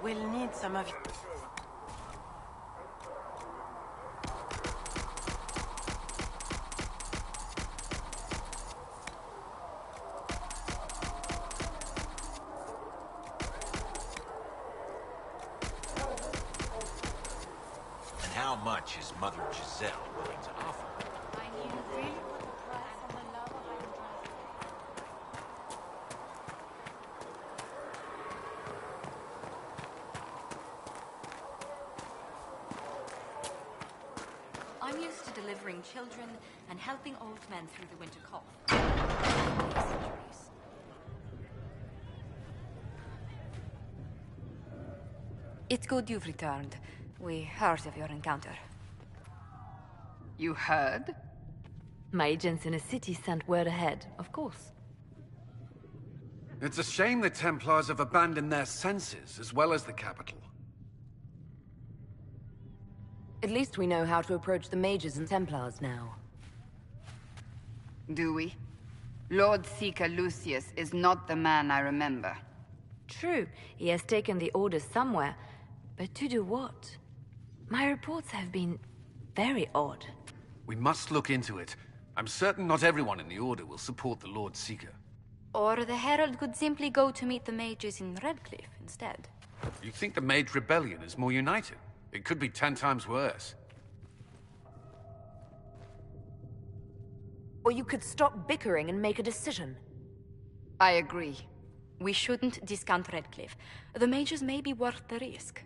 We'll need some of... And how much is Mother Giselle willing to offer? I knew really put the price on the love I I'm used to delivering children and helping old men through the winter cough. It's good you've returned. We heard of your encounter. You heard? My agents in the city sent word ahead, of course. It's a shame the Templars have abandoned their senses, as well as the capital. At least we know how to approach the mages and Templars now. Do we? Lord Seeker Lucius is not the man I remember. True, he has taken the orders somewhere, but to do what? My reports have been very odd. We must look into it. I'm certain not everyone in the Order will support the Lord Seeker. Or the Herald could simply go to meet the mages in Redcliffe instead. You think the Mage Rebellion is more united? It could be 10 times worse. Or you could stop bickering and make a decision. I agree. We shouldn't discount Redcliffe. The mages may be worth the risk.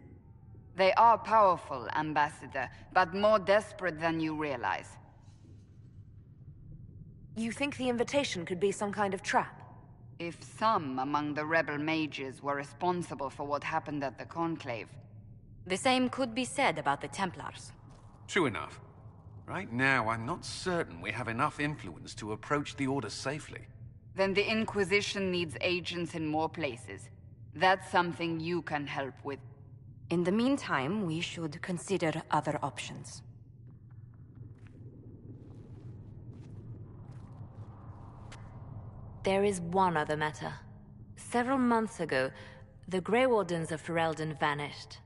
They are powerful, Ambassador, but more desperate than you realize. You think the invitation could be some kind of trap? If some among the rebel mages were responsible for what happened at the Conclave... The same could be said about the Templars. True enough. Right now, I'm not certain we have enough influence to approach the Order safely. Then the Inquisition needs agents in more places. That's something you can help with. In the meantime, we should consider other options. There is one other matter. Several months ago, the Grey Wardens of Ferelden vanished.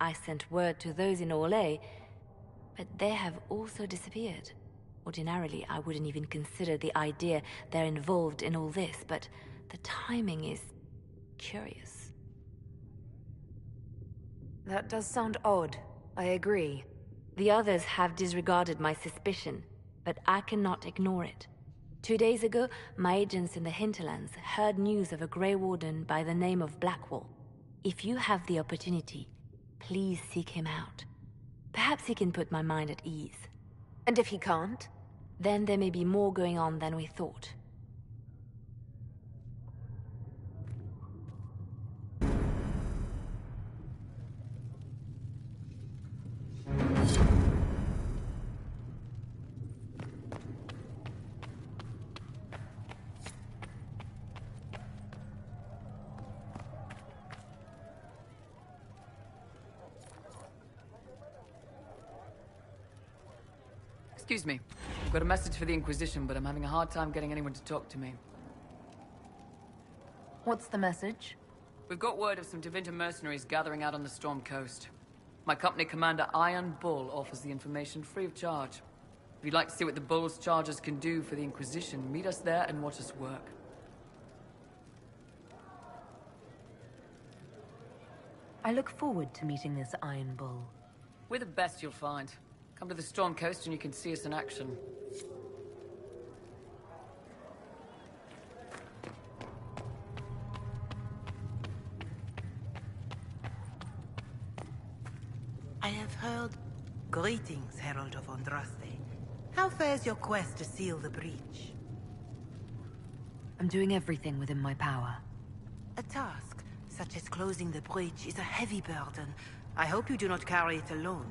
I sent word to those in Orlais, but they have also disappeared. Ordinarily, I wouldn't even consider the idea they're involved in all this, but the timing is curious. That does sound odd. I agree. The others have disregarded my suspicion, but I cannot ignore it. 2 days ago, my agents in the hinterlands heard news of a Grey Warden by the name of Blackwall. If you have the opportunity, please seek him out. Perhaps he can put my mind at ease. And if he can't? Then there may be more going on than we thought. Excuse me. I've got a message for the Inquisition, but I'm having a hard time getting anyone to talk to me. What's the message? We've got word of some Tevinter mercenaries gathering out on the Storm Coast. My company commander, Iron Bull, offers the information free of charge. If you'd like to see what the Bull's charges can do for the Inquisition, meet us there and watch us work. I look forward to meeting this Iron Bull. We're the best you'll find. Come to the Storm Coast and you can see us in action. I have heard... Greetings, Herald of Andraste. How fares your quest to seal the breach? I'm doing everything within my power. A task, such as closing the breach, is a heavy burden. I hope you do not carry it alone.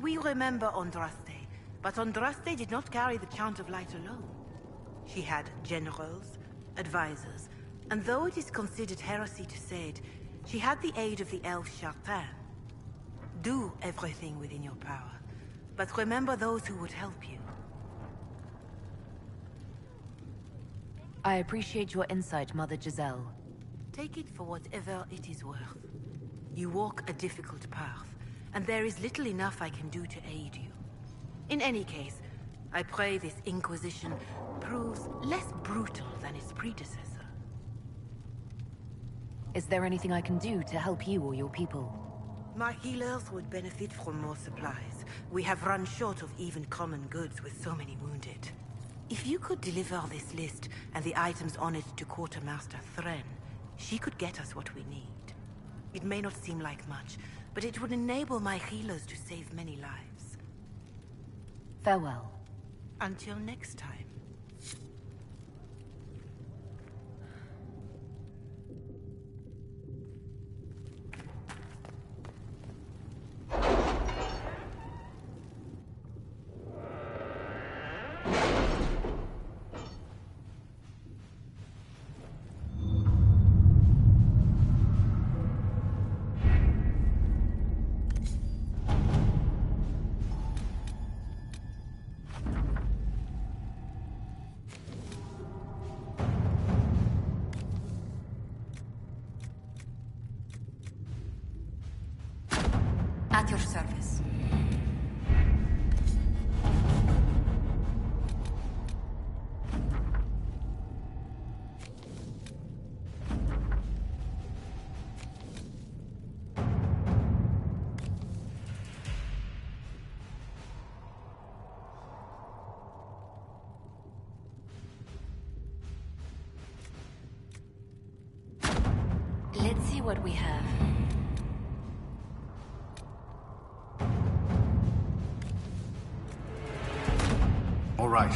We remember Andraste, but Andraste did not carry the Chant of Light alone. She had generals, advisors, and though it is considered heresy to say it, she had the aid of the elf Chartin. Do everything within your power, but remember those who would help you. I appreciate your insight, Mother Giselle. Take it for whatever it is worth. You walk a difficult path, and there is little enough I can do to aid you. In any case, I pray this Inquisition proves less brutal than its predecessor. Is there anything I can do to help you or your people? My healers would benefit from more supplies. We have run short of even common goods with so many wounded. If you could deliver this list and the items on it to Quartermaster Thren, she could get us what we need. It may not seem like much, but it would enable my healers to save many lives. Farewell. Until next time. At your service. Let's see what we have. All right.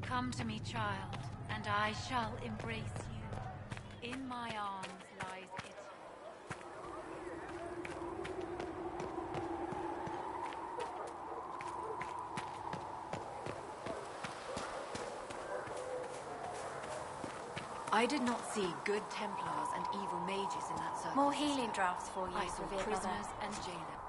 Come to me, child, and I shall embrace you. In my arms lies it. I did not see good Templars and evil mages in that circle. More healing drafts for you, I saw Vivienne, prisoners Mother. and jailers.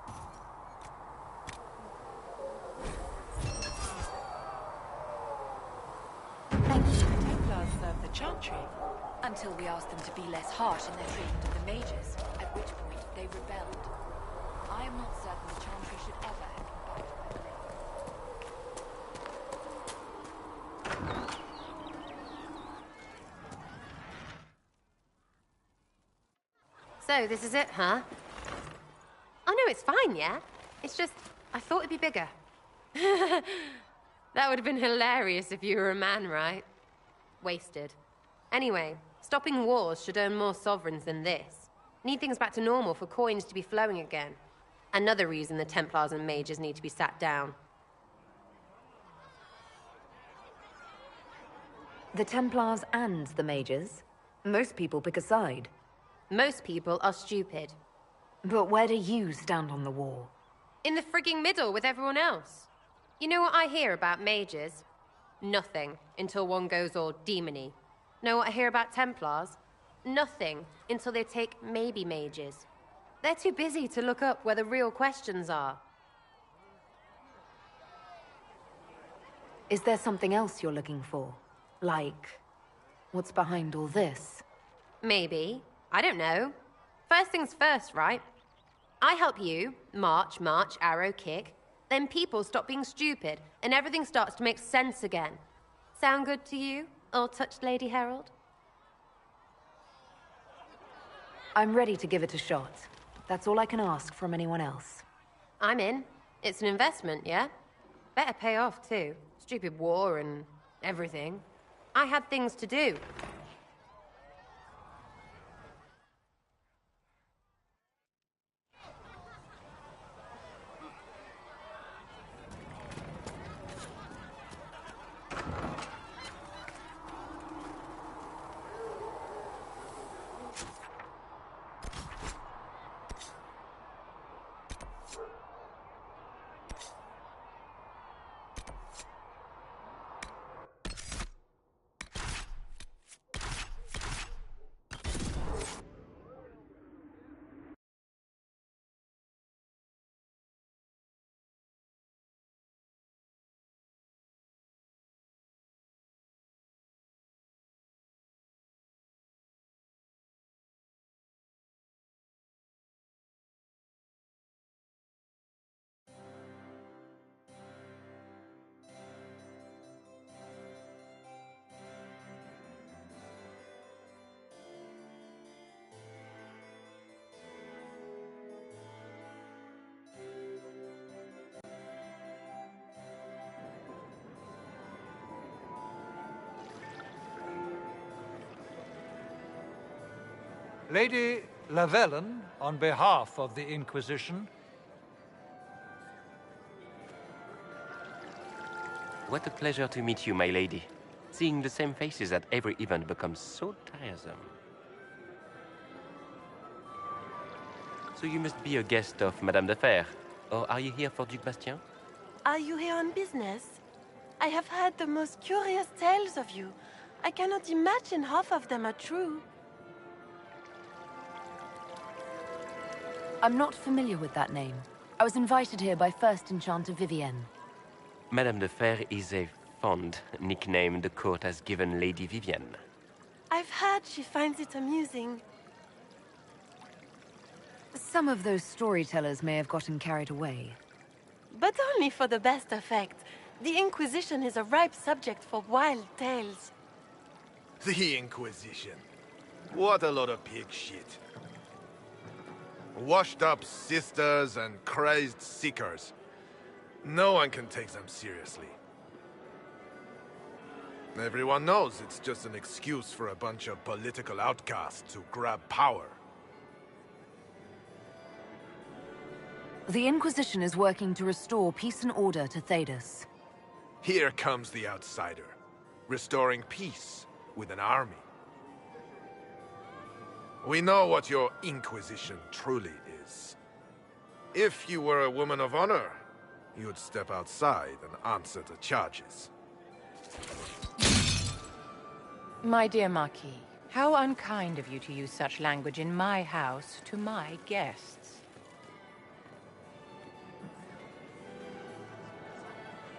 Templars served the Chantry until we asked them to be less harsh in their treatment of the mages, at which point they rebelled. I am not certain the Chantry should ever have come back to my place. So, this is it, huh? Oh no, it's fine, yeah? It's just, I thought it'd be bigger. That would have been hilarious if you were a man, right? Wasted. Anyway, stopping wars should earn more sovereigns than this. Need things back to normal for coins to be flowing again. Another reason the Templars and mages need to be sat down. The Templars and the mages? Most people pick a side. Most people are stupid. But where do you stand on the war? In the frigging middle with everyone else. You know what I hear about mages? Nothing, until one goes all demony. Know what I hear about Templars? Nothing, until they take maybe mages. They're too busy to look up where the real questions are. Is there something else you're looking for? Like, what's behind all this? Maybe. I don't know. First things first, right? I help you, march, arrow, kick. Then people stop being stupid, and everything starts to make sense again. Sound good to you, all-touched Lady Herald? I'm ready to give it a shot. That's all I can ask from anyone else. I'm in. It's an investment, yeah? Better pay off, too. Stupid war and everything. I had things to do. Lady Lavellen, on behalf of the Inquisition. What a pleasure to meet you, my lady. Seeing the same faces at every event becomes so tiresome. So you must be a guest of Madame de Fer, or are you here for Duc Bastien? Are you here on business? I have heard the most curious tales of you. I cannot imagine half of them are true. I'm not familiar with that name. I was invited here by First Enchanter Vivienne. Madame de Fer is a fond nickname the court has given Lady Vivienne. I've heard she finds it amusing. Some of those storytellers may have gotten carried away. But only for the best effect. The Inquisition is a ripe subject for wild tales. The Inquisition. What a lot of pig shit. Washed-up sisters and crazed seekers. No one can take them seriously. Everyone knows it's just an excuse for a bunch of political outcasts to grab power. The Inquisition is working to restore peace and order to Thedas. Here comes the outsider, restoring peace with an army. We know what your Inquisition truly is. If you were a woman of honor, you'd step outside and answer the charges. My dear Marquis, how unkind of you to use such language in my house to my guests.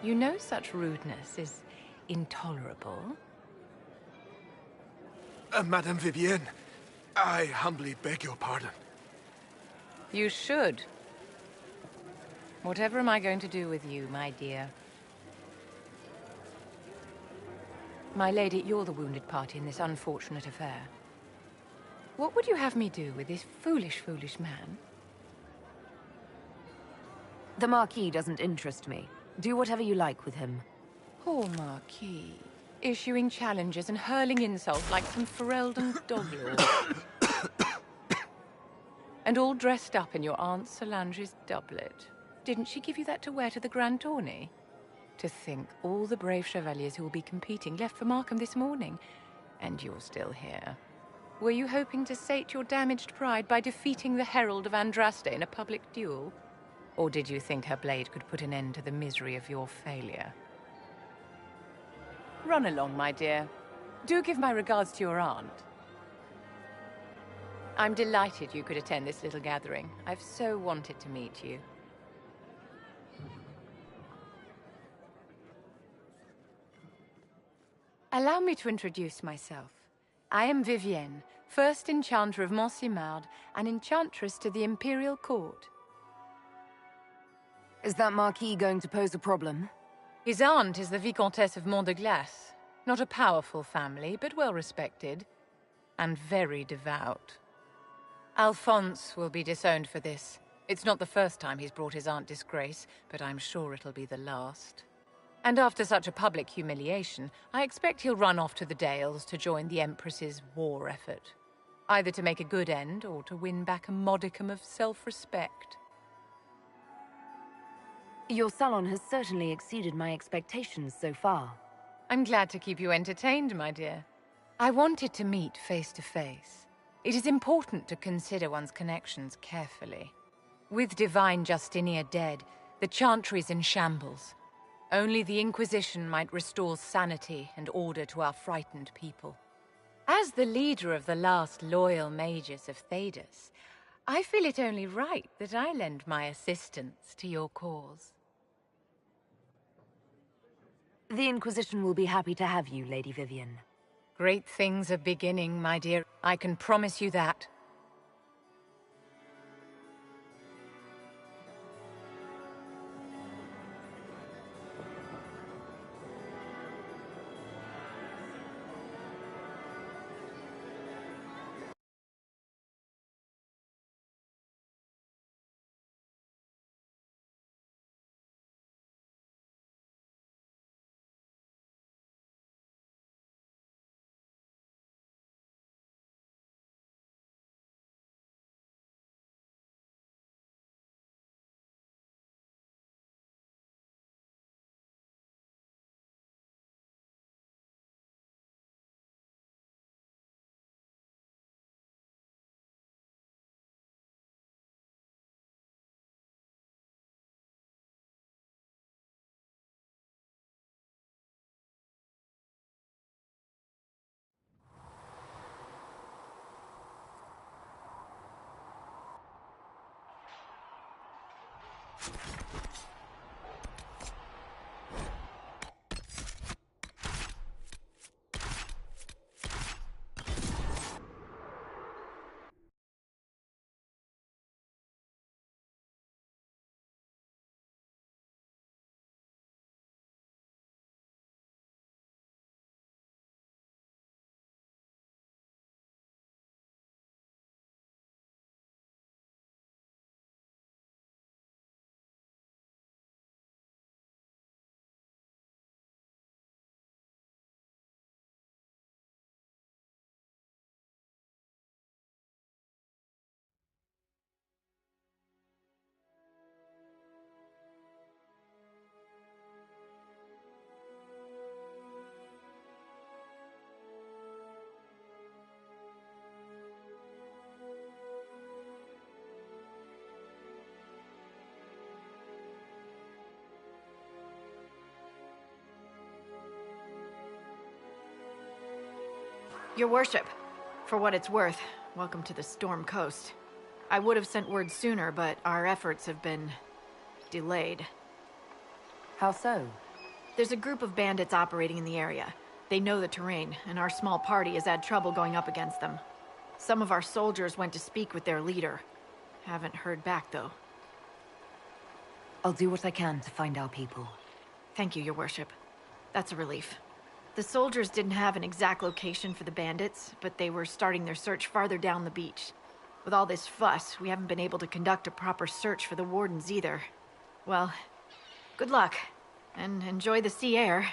You know such rudeness is intolerable. Madame Vivienne, I humbly beg your pardon. You should. Whatever am I going to do with you, my dear? My lady, you're the wounded party in this unfortunate affair. What would you have me do with this foolish, foolish man? The Marquis doesn't interest me. Do whatever you like with him. Poor Marquis. Issuing challenges and hurling insults like some Ferelden doglord. And all dressed up in your Aunt Solange's doublet. Didn't she give you that to wear to the Grand Tourney? To think all the brave chevaliers who will be competing left for Markham this morning, and you're still here. Were you hoping to sate your damaged pride by defeating the Herald of Andraste in a public duel? Or did you think her blade could put an end to the misery of your failure? Run along, my dear. Do give my regards to your aunt. I'm delighted you could attend this little gathering. I've so wanted to meet you. Allow me to introduce myself. I am Vivienne, First Enchanter of Montsimard and Enchantress to the Imperial Court. Is that Marquis going to pose a problem? His aunt is the Vicomtesse of Mont de Glace. Not a powerful family, but well respected. And very devout. Alphonse will be disowned for this. It's not the first time he's brought his aunt disgrace, but I'm sure it'll be the last. And after such a public humiliation, I expect he'll run off to the Dales to join the Empress's war effort. Either to make a good end, or to win back a modicum of self-respect. Your salon has certainly exceeded my expectations so far. I'm glad to keep you entertained, my dear. I wanted to meet face to face. It is important to consider one's connections carefully. With Divine Justinia dead, the Chantry's in shambles. Only the Inquisition might restore sanity and order to our frightened people. As the leader of the last loyal mages of Thedas, I feel it only right that I lend my assistance to your cause. The Inquisition will be happy to have you, Lady Vivienne. Great things are beginning, my dear. I can promise you that. Your worship, for what it's worth, welcome to the Storm Coast. I would have sent word sooner, but our efforts have been delayed. How so? There's a group of bandits operating in the area. They know the terrain, and our small party has had trouble going up against them. Some of our soldiers went to speak with their leader. Haven't heard back, though. I'll do what I can to find our people. Thank you, Your Worship. That's a relief. The soldiers didn't have an exact location for the bandits, but they were starting their search farther down the beach. With all this fuss, we haven't been able to conduct a proper search for the wardens either. Well, good luck, and enjoy the sea air.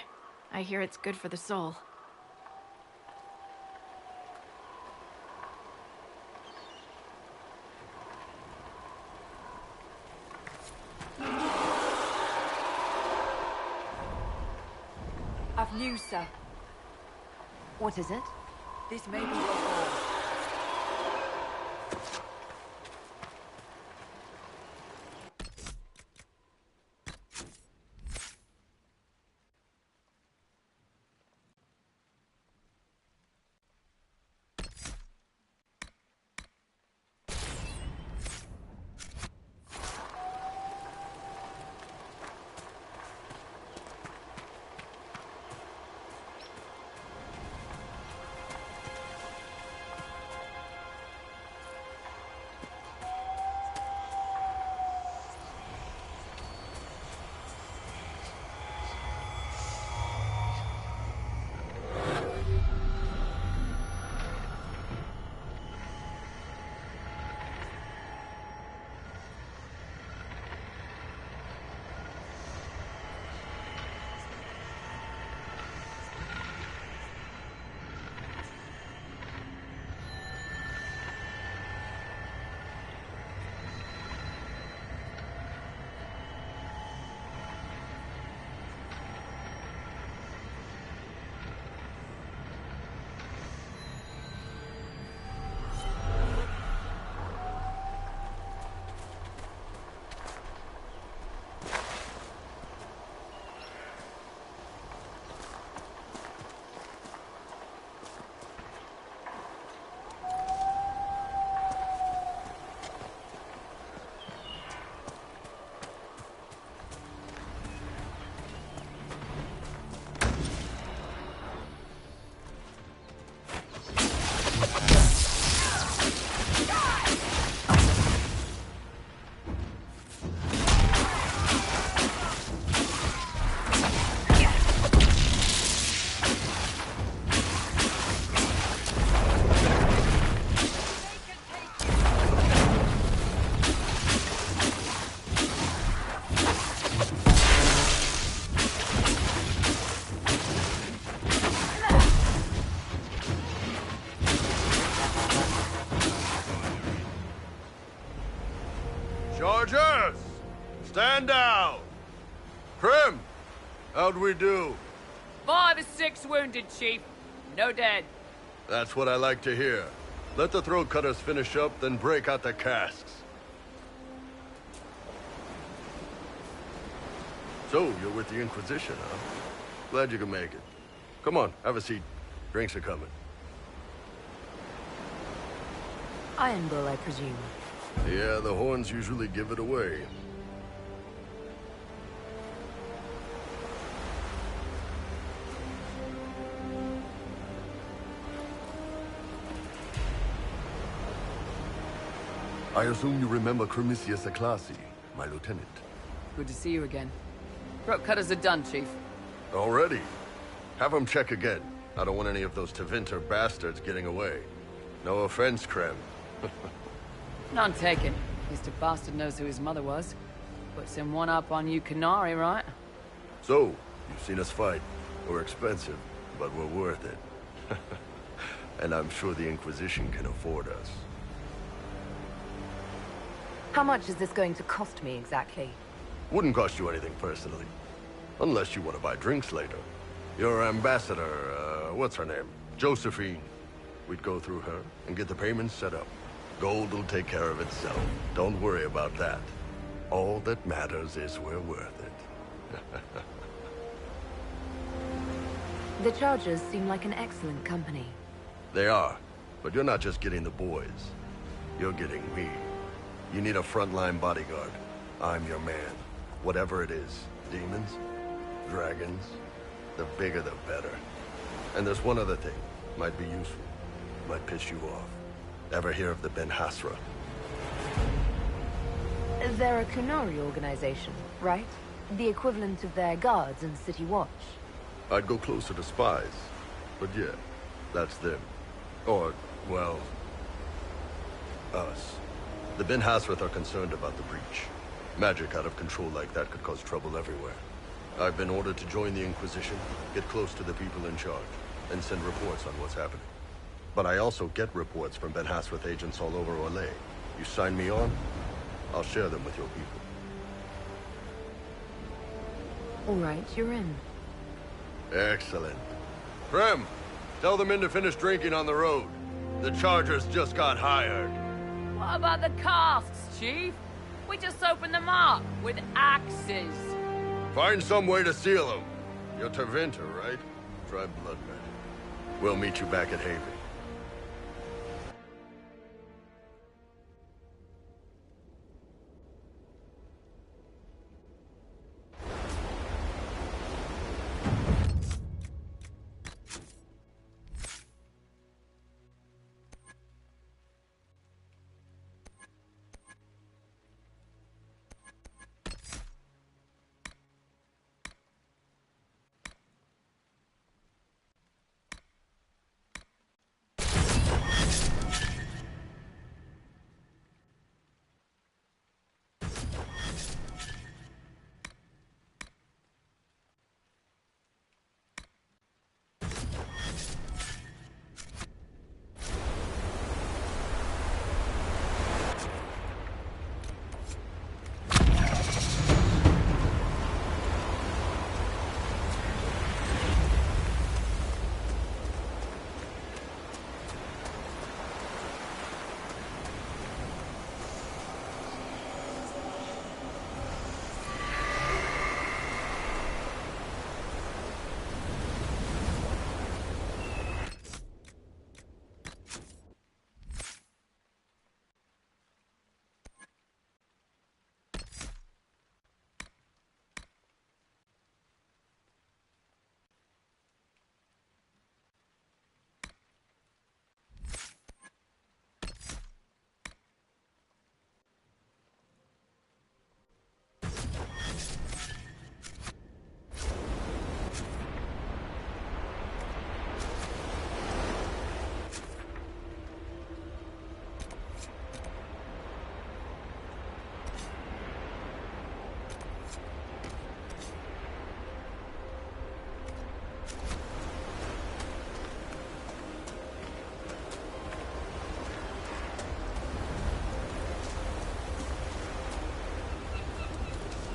I hear it's good for the soul. I've news, sir. What is it? This may be your call. Chargers! Stand down! Prim! How'd we do? 5 or 6 wounded, Chief. No dead. That's what I like to hear. Let the throat cutters finish up, then break out the casks. So, you're with the Inquisition, huh? Glad you could make it. Come on, have a seat. Drinks are coming. Iron Bull, I presume. Yeah, the horns usually give it away. I assume you remember Cremisius Aclasi, my lieutenant. Good to see you again. Throat cutters are done, Chief. Already? Have them check again. I don't want any of those Tevinter bastards getting away. No offense, Krem. None taken. At least a bastard knows who his mother was. Puts him one up on you Canary, right? So, you've seen us fight. We're expensive, but we're worth it. And I'm sure the Inquisition can afford us. How much is this going to cost me exactly? Wouldn't cost you anything personally. Unless you want to buy drinks later. Your ambassador, what's her name? Josephine. We'd go through her and get the payments set up. Gold will take care of itself. Don't worry about that. All that matters is we're worth it. The Chargers seem like an excellent company. They are, but you're not just getting the boys. You're getting me. You need a frontline bodyguard. I'm your man. Whatever it is. Demons? Dragons? The bigger the better. And there's one other thing. Might be useful. Might piss you off. Ever hear of the Ben Hasra? They're a Kunari organization, right? The equivalent of their guards in City Watch. I'd go closer to spies. But yeah, that's them. Or, well, us. The Ben Hasrath are concerned about the breach. Magic out of control like that could cause trouble everywhere. I've been ordered to join the Inquisition, get close to the people in charge, and send reports on what's happening. But I also get reports from Ben Hasrath agents all over Orlais. You sign me on, I'll share them with your people. All right, you're in. Excellent. Krem, tell the men to finish drinking on the road. The Chargers just got hired. What about the casks, Chief? We just opened them up with axes. Find some way to seal them. You're Tevinter, right? Try blood magic. We'll meet you back at Haven.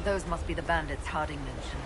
Those must be the bandits Harding mentioned.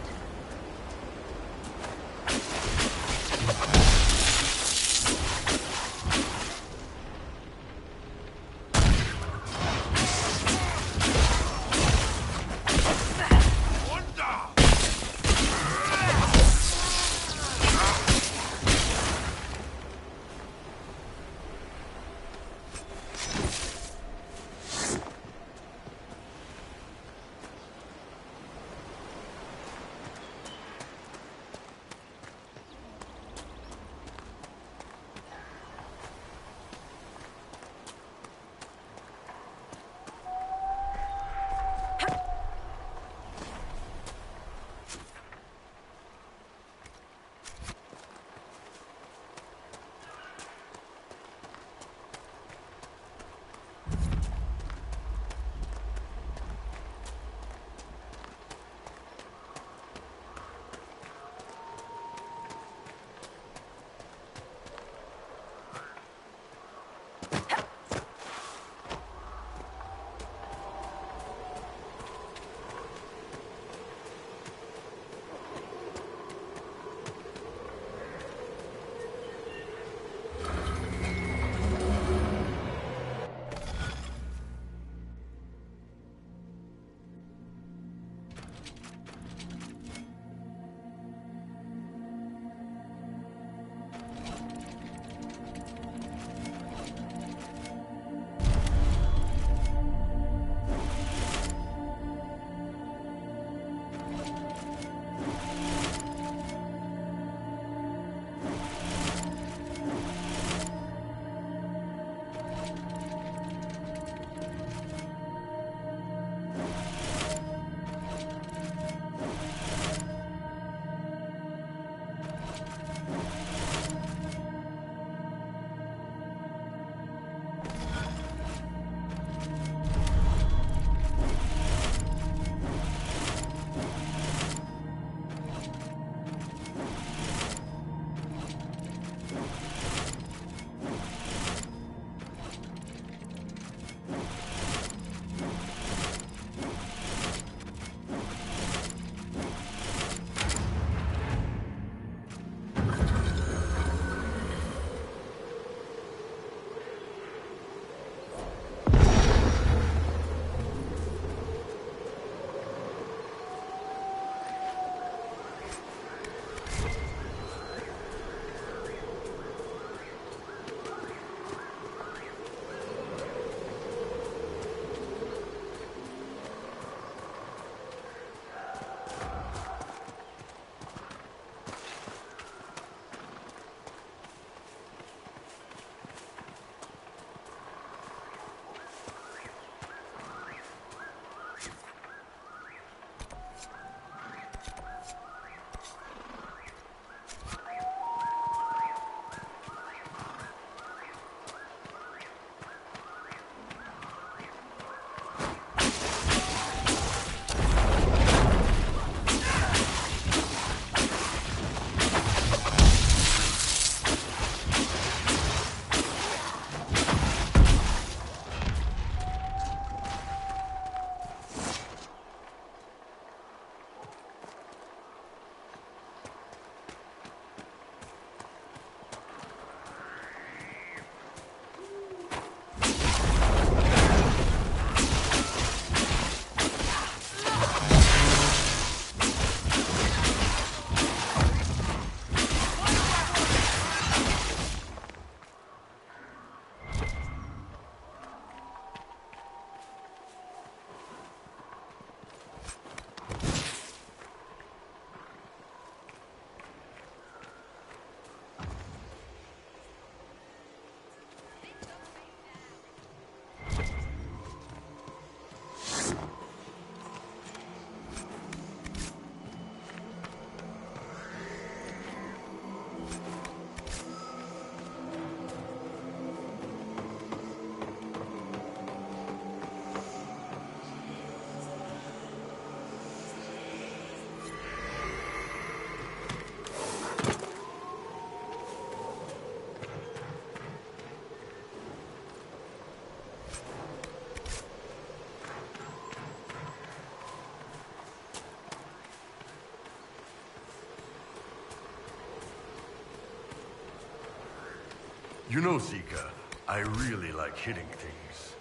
You know, Zika, I really like hitting things.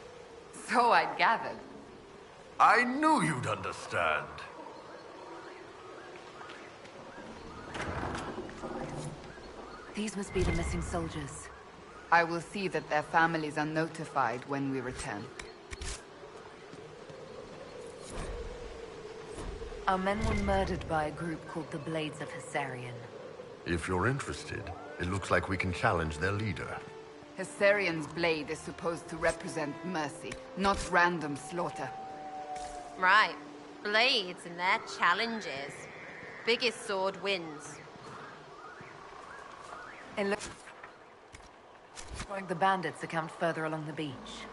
So I'd gathered. I knew you'd understand. These must be the missing soldiers. I will see that their families are notified when we return. Our men were murdered by a group called the Blades of Hessarian. If you're interested, it looks like we can challenge their leader. Hessarian's blade is supposed to represent mercy, not random slaughter. Right. Blades and their challenges. Biggest sword wins. It looks like the bandits are camped further along the beach.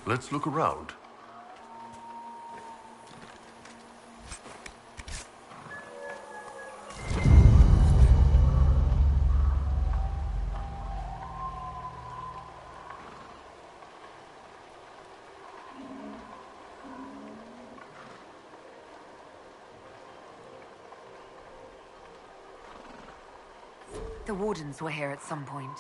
Let's look around. The Wardens were here at some point.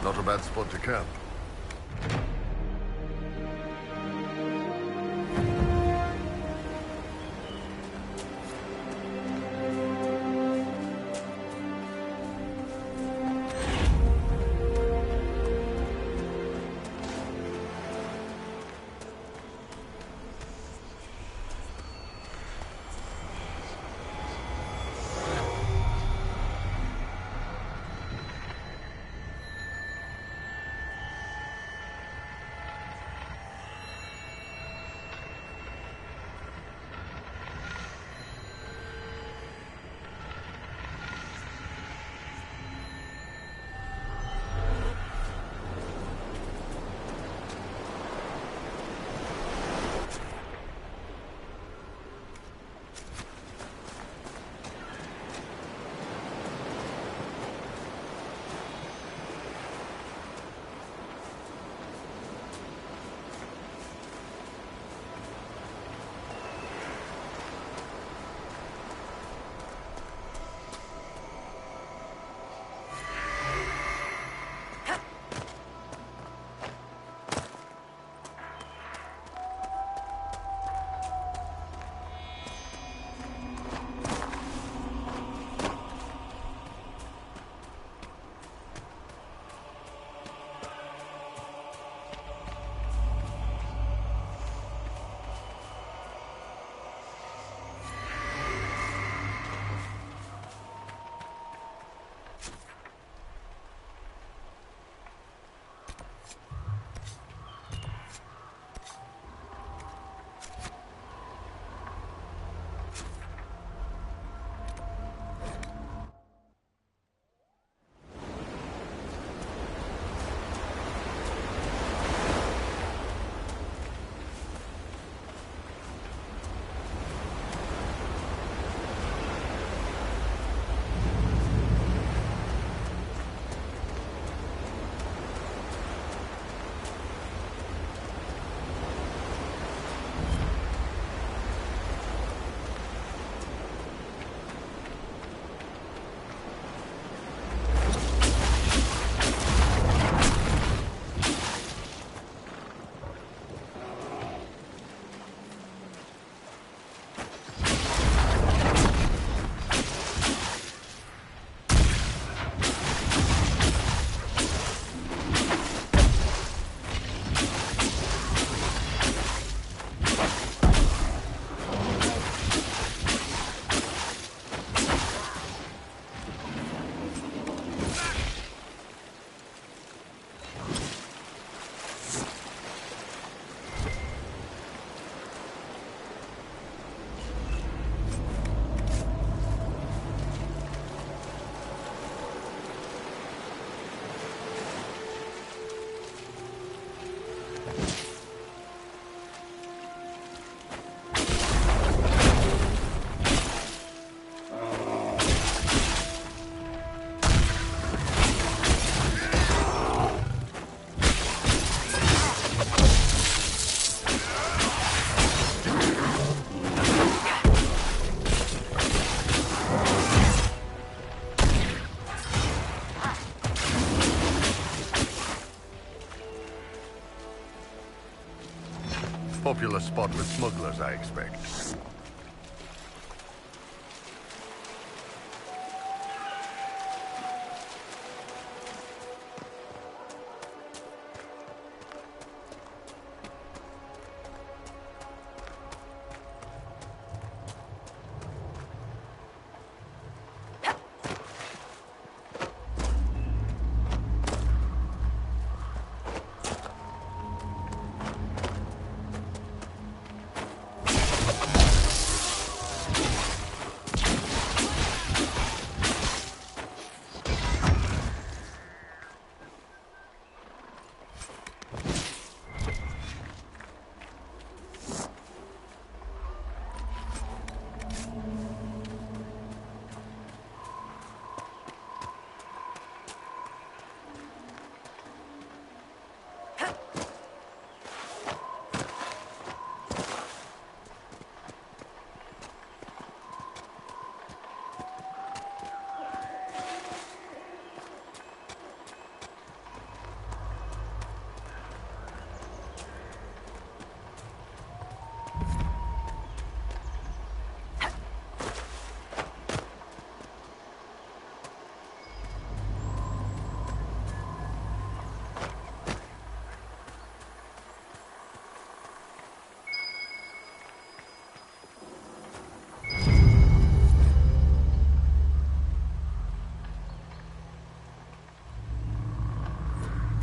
Not a bad spot to camp. Popular spot with smugglers, I expect.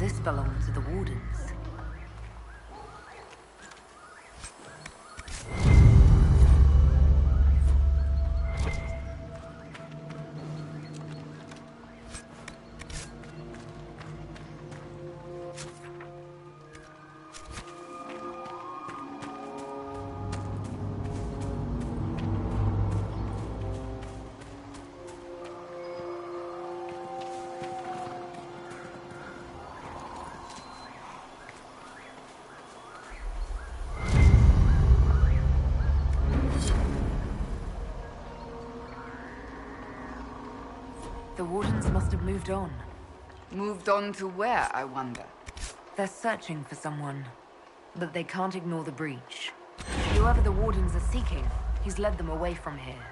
This belonged to the Wardens. The Wardens must have moved on. Moved on to where, I wonder? They're searching for someone, but they can't ignore the breach. Whoever the Wardens are seeking, he's led them away from here.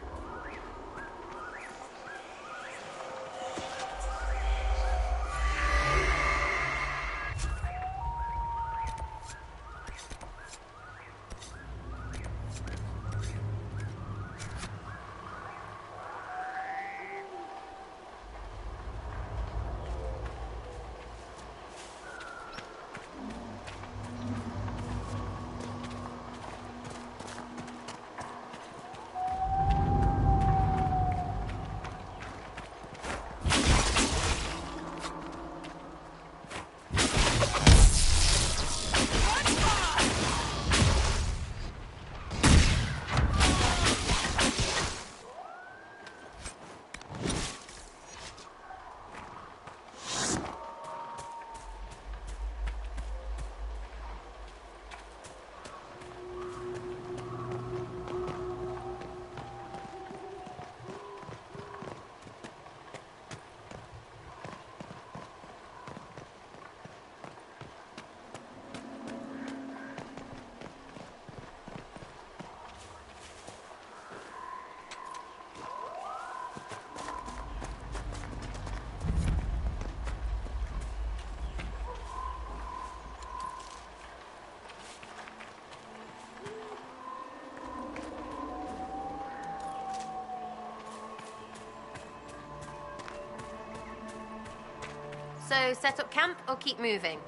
So, set up camp or keep moving?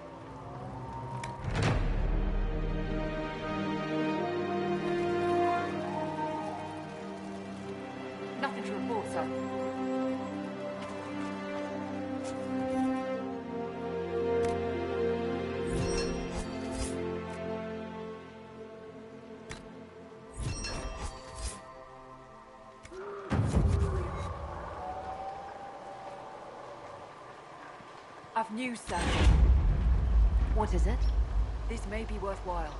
Nothing to report, sir. I've news, sir. What is it? This may be worthwhile.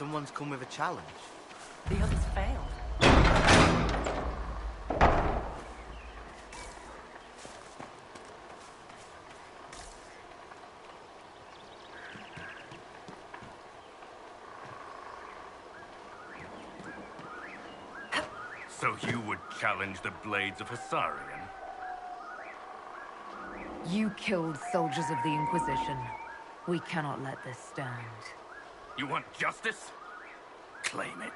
Someone's come with a challenge. The others failed. So you would challenge the Blades of Hissarion? You killed soldiers of the Inquisition. We cannot let this stand. You want justice? Claim it.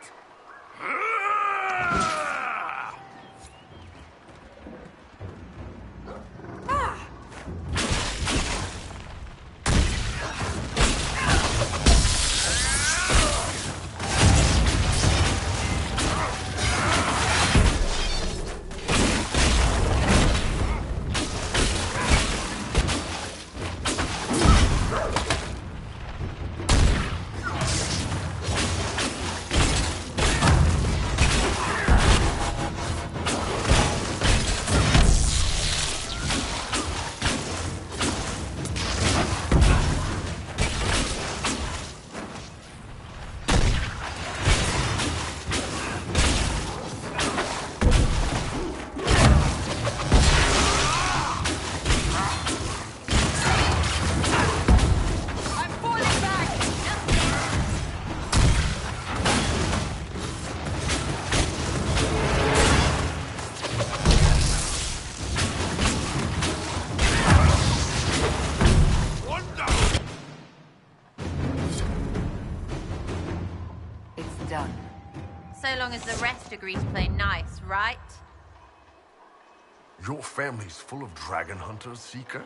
So long as the rest agree to play nice, right? Your family's full of dragon hunters, Seeker?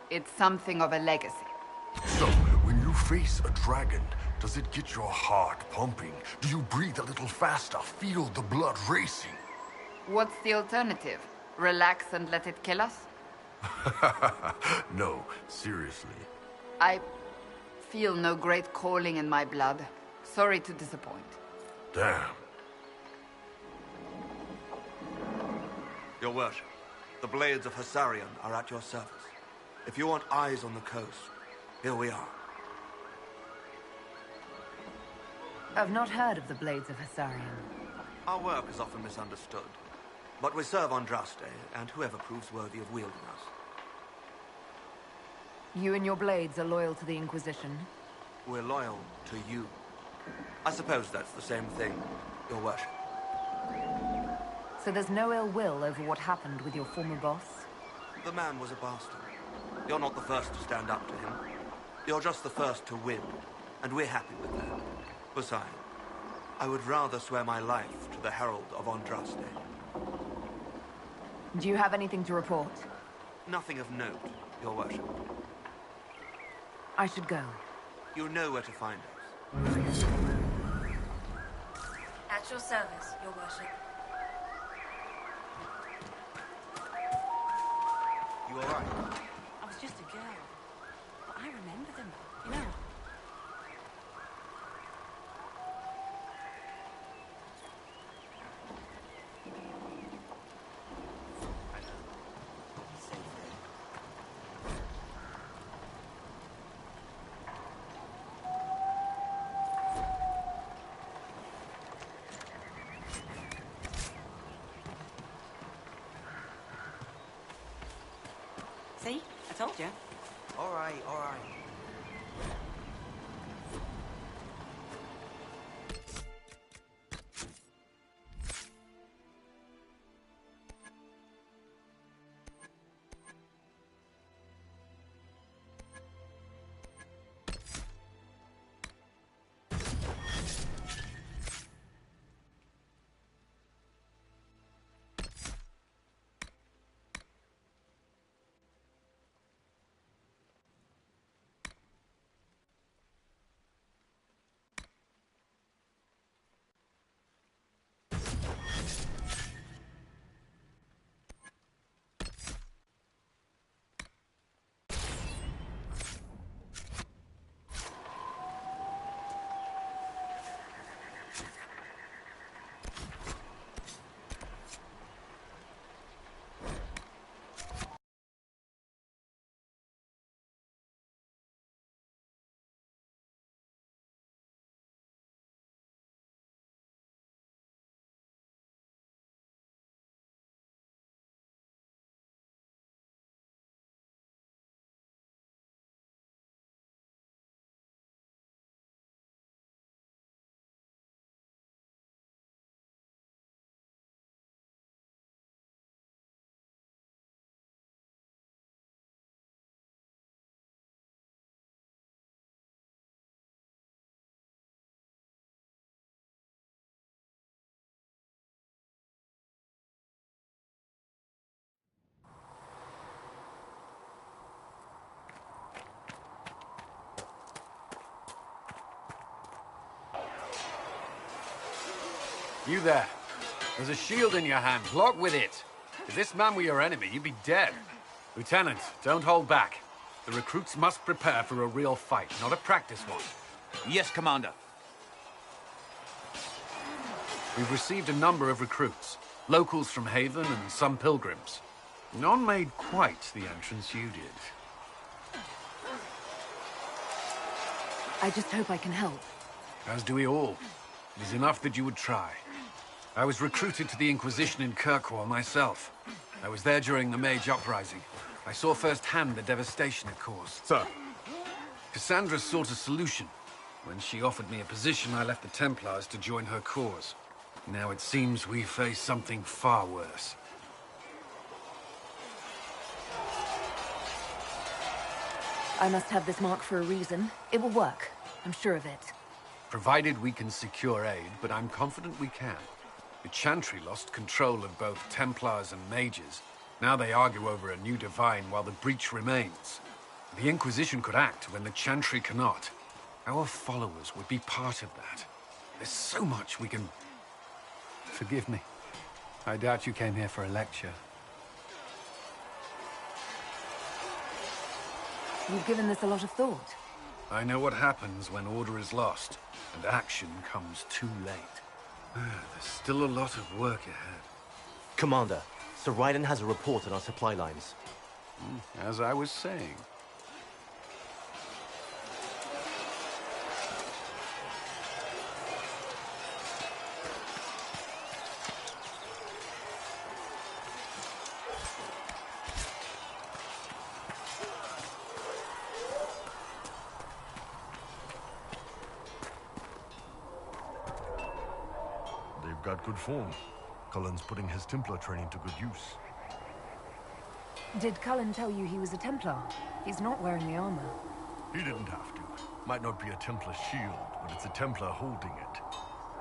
It's something of a legacy. So, when you face a dragon, does it get your heart pumping? Do you breathe a little faster, feel the blood racing? What's the alternative? Relax and let it kill us? No, seriously. I feel no great calling in my blood. Sorry to disappoint. Damn. Your worship, the Blades of Hissarion are at your service. If you want eyes on the coast, here we are. I've not heard of the Blades of Hissarion. Our work is often misunderstood, but we serve Andraste and whoever proves worthy of wielding us. You and your Blades are loyal to the Inquisition? We're loyal to you. I suppose that's the same thing, your worship. So there's no ill will over what happened with your former boss? The man was a bastard. You're not the first to stand up to him. You're just the first to win, and we're happy with that. Besides, I would rather swear my life to the Herald of Andraste. Do you have anything to report? Nothing of note, your worship. I should go. You know where to find us. At your service, your worship. You all right? I was just a girl. But I remember them, you know. See? I told you. All right, all right. You there. There's a shield in your hand. Block with it. If this man were your enemy, you'd be dead. Lieutenant, don't hold back. The recruits must prepare for a real fight, not a practice one. Yes, Commander. We've received a number of recruits. Locals from Haven and some pilgrims. None made quite the entrance you did. I just hope I can help. As do we all. It is enough that you would try. I was recruited to the Inquisition in Kirkwall myself. I was there during the Mage Uprising. I saw firsthand the devastation it caused. Sir. Cassandra sought a solution. When she offered me a position, I left the Templars to join her cause. Now it seems we face something far worse. I must have this mark for a reason. It will work. I'm sure of it. Provided we can secure aid, but I'm confident we can. The Chantry lost control of both Templars and Mages. Now they argue over a new Divine while the breach remains. The Inquisition could act when the Chantry cannot. Our followers would be part of that. There's so much we can... Forgive me. I doubt you came here for a lecture. You've given this a lot of thought. I know what happens when order is lost, and action comes too late. There's still a lot of work ahead. Commander, Sir Ryden has a report on our supply lines. As I was saying. Got good form. Cullen's putting his Templar training to good use. Did Cullen tell you he was a Templar? He's not wearing the armor. He didn't have to. Might not be a Templar shield, but it's a Templar holding it.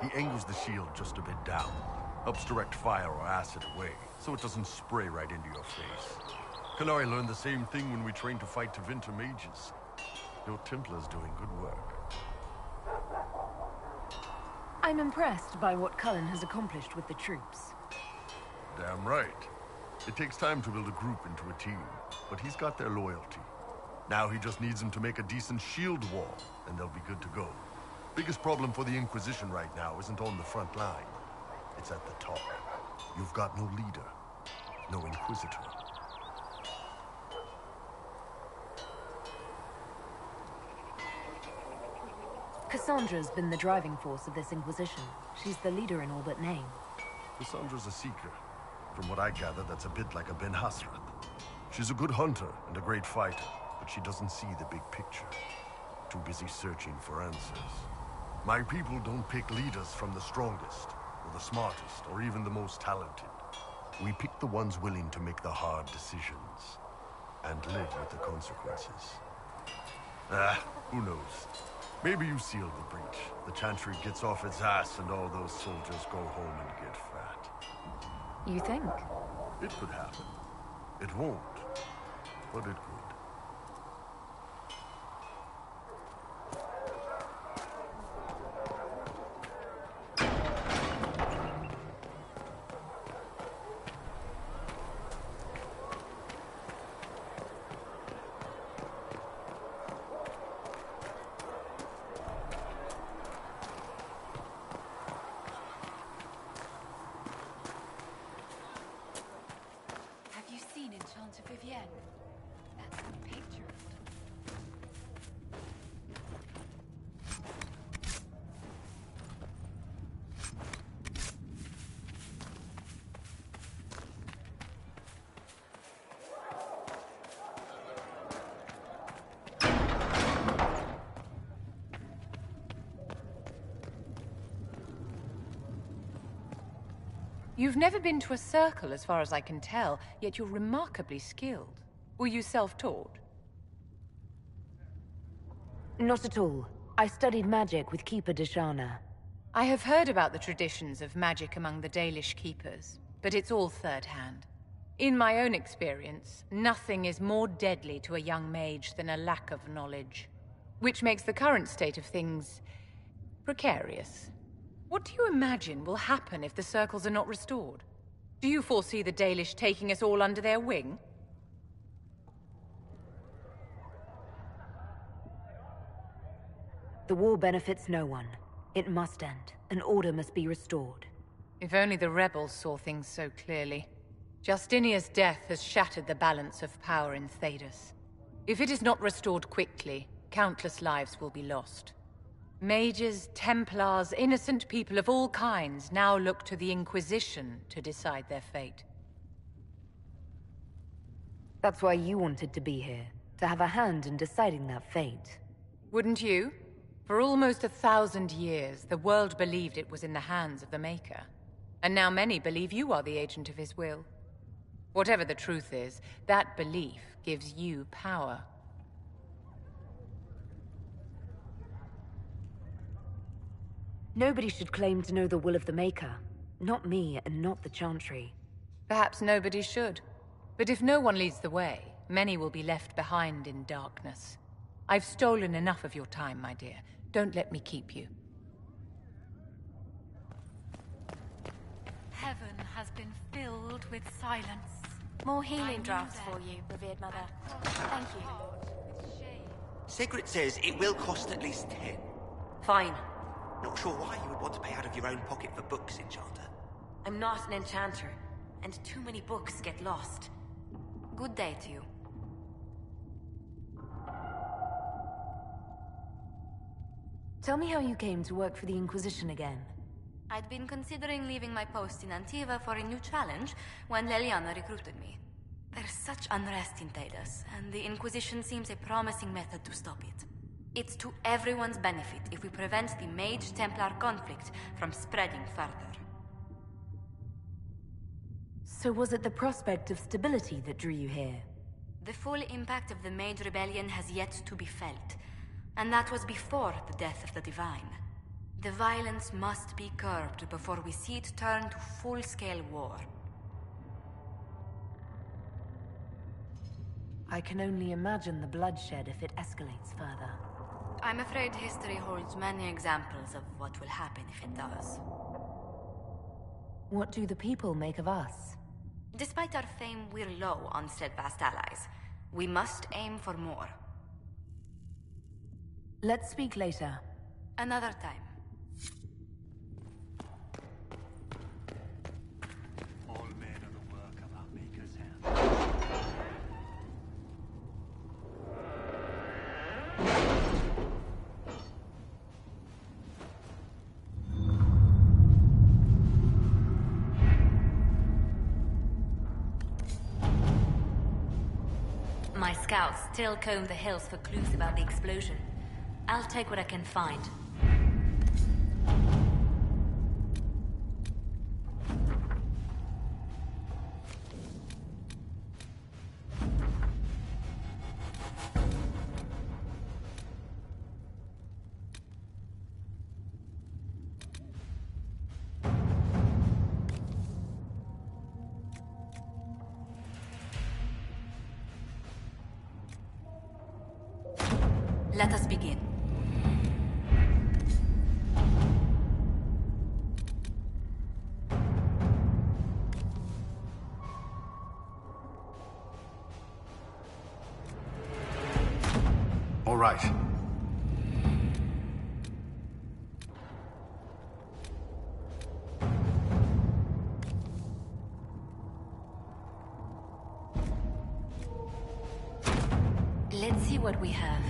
He angles the shield just a bit down. Helps direct fire or acid away, so it doesn't spray right into your face. Kalari learned the same thing when we trained to fight Tevinter mages. Your Templar's doing good work. I'm impressed by what Cullen has accomplished with the troops. Damn right. It takes time to build a group into a team, but he's got their loyalty. Now he just needs them to make a decent shield wall, and they'll be good to go. Biggest problem for the Inquisition right now isn't on the front line. It's at the top. You've got no leader, no Inquisitor. Cassandra's been the driving force of this Inquisition. She's the leader in all but name. Cassandra's a seeker. From what I gather, that's a bit like a Ben Hasrath. She's a good hunter and a great fighter, but she doesn't see the big picture. Too busy searching for answers. My people don't pick leaders from the strongest, or the smartest, or even the most talented. We pick the ones willing to make the hard decisions, and live with the consequences. Who knows? Maybe you sealed the breach. The Chantry gets off its ass and all those soldiers go home and get fat. You think? It could happen. It won't, but it could. Vivienne. That's the picture. You've never been to a circle, as far as I can tell, yet you're remarkably skilled. Were you self-taught? Not at all. I studied magic with Keeper Deshana. I have heard about the traditions of magic among the Dalish keepers, but it's all third-hand. In my own experience, nothing is more deadly to a young mage than a lack of knowledge, which makes the current state of things precarious. What do you imagine will happen if the circles are not restored? Do you foresee the Dalish taking us all under their wing? The war benefits no one. It must end, and order must be restored. If only the rebels saw things so clearly. Justinia's death has shattered the balance of power in Thedas. If it is not restored quickly, countless lives will be lost. Mages, Templars, innocent people of all kinds now look to the Inquisition to decide their fate. That's why you wanted to be here, to have a hand in deciding that fate. Wouldn't you? For almost 1,000 years, the world believed it was in the hands of the Maker. And now many believe you are the agent of his will. Whatever the truth is, that belief gives you power. Nobody should claim to know the will of the Maker. Not me, and not the Chantry. Perhaps nobody should. But if no one leads the way, many will be left behind in darkness. I've stolen enough of your time, my dear. Don't let me keep you. Heaven has been filled with silence. More healing drafts for you, revered mother. Thank you. Sigrid says it will cost at least 10. Fine. Not sure why you would want to pay out of your own pocket for books, Enchanter. I'm not an enchanter, and too many books get lost. Good day to you. Tell me how you came to work for the Inquisition again. I'd been considering leaving my post in Antiva for a new challenge when Leliana recruited me. There's such unrest in Thedas, and the Inquisition seems a promising method to stop it. It's to everyone's benefit if we prevent the Mage-Templar conflict from spreading further. So was it the prospect of stability that drew you here? The full impact of the Mage Rebellion has yet to be felt, and that was before the death of the Divine. The violence must be curbed before we see it turn to full-scale war. I can only imagine the bloodshed if it escalates further. I'm afraid history holds many examples of what will happen if it does. What do the people make of us? Despite our fame, we're low on steadfast allies. We must aim for more. Let's speak later. Another time. All men are the work of our Maker's hand. My scouts still comb the hills for clues about the explosion. I'll take what I can find. Let us begin. All right. Let's see what we have.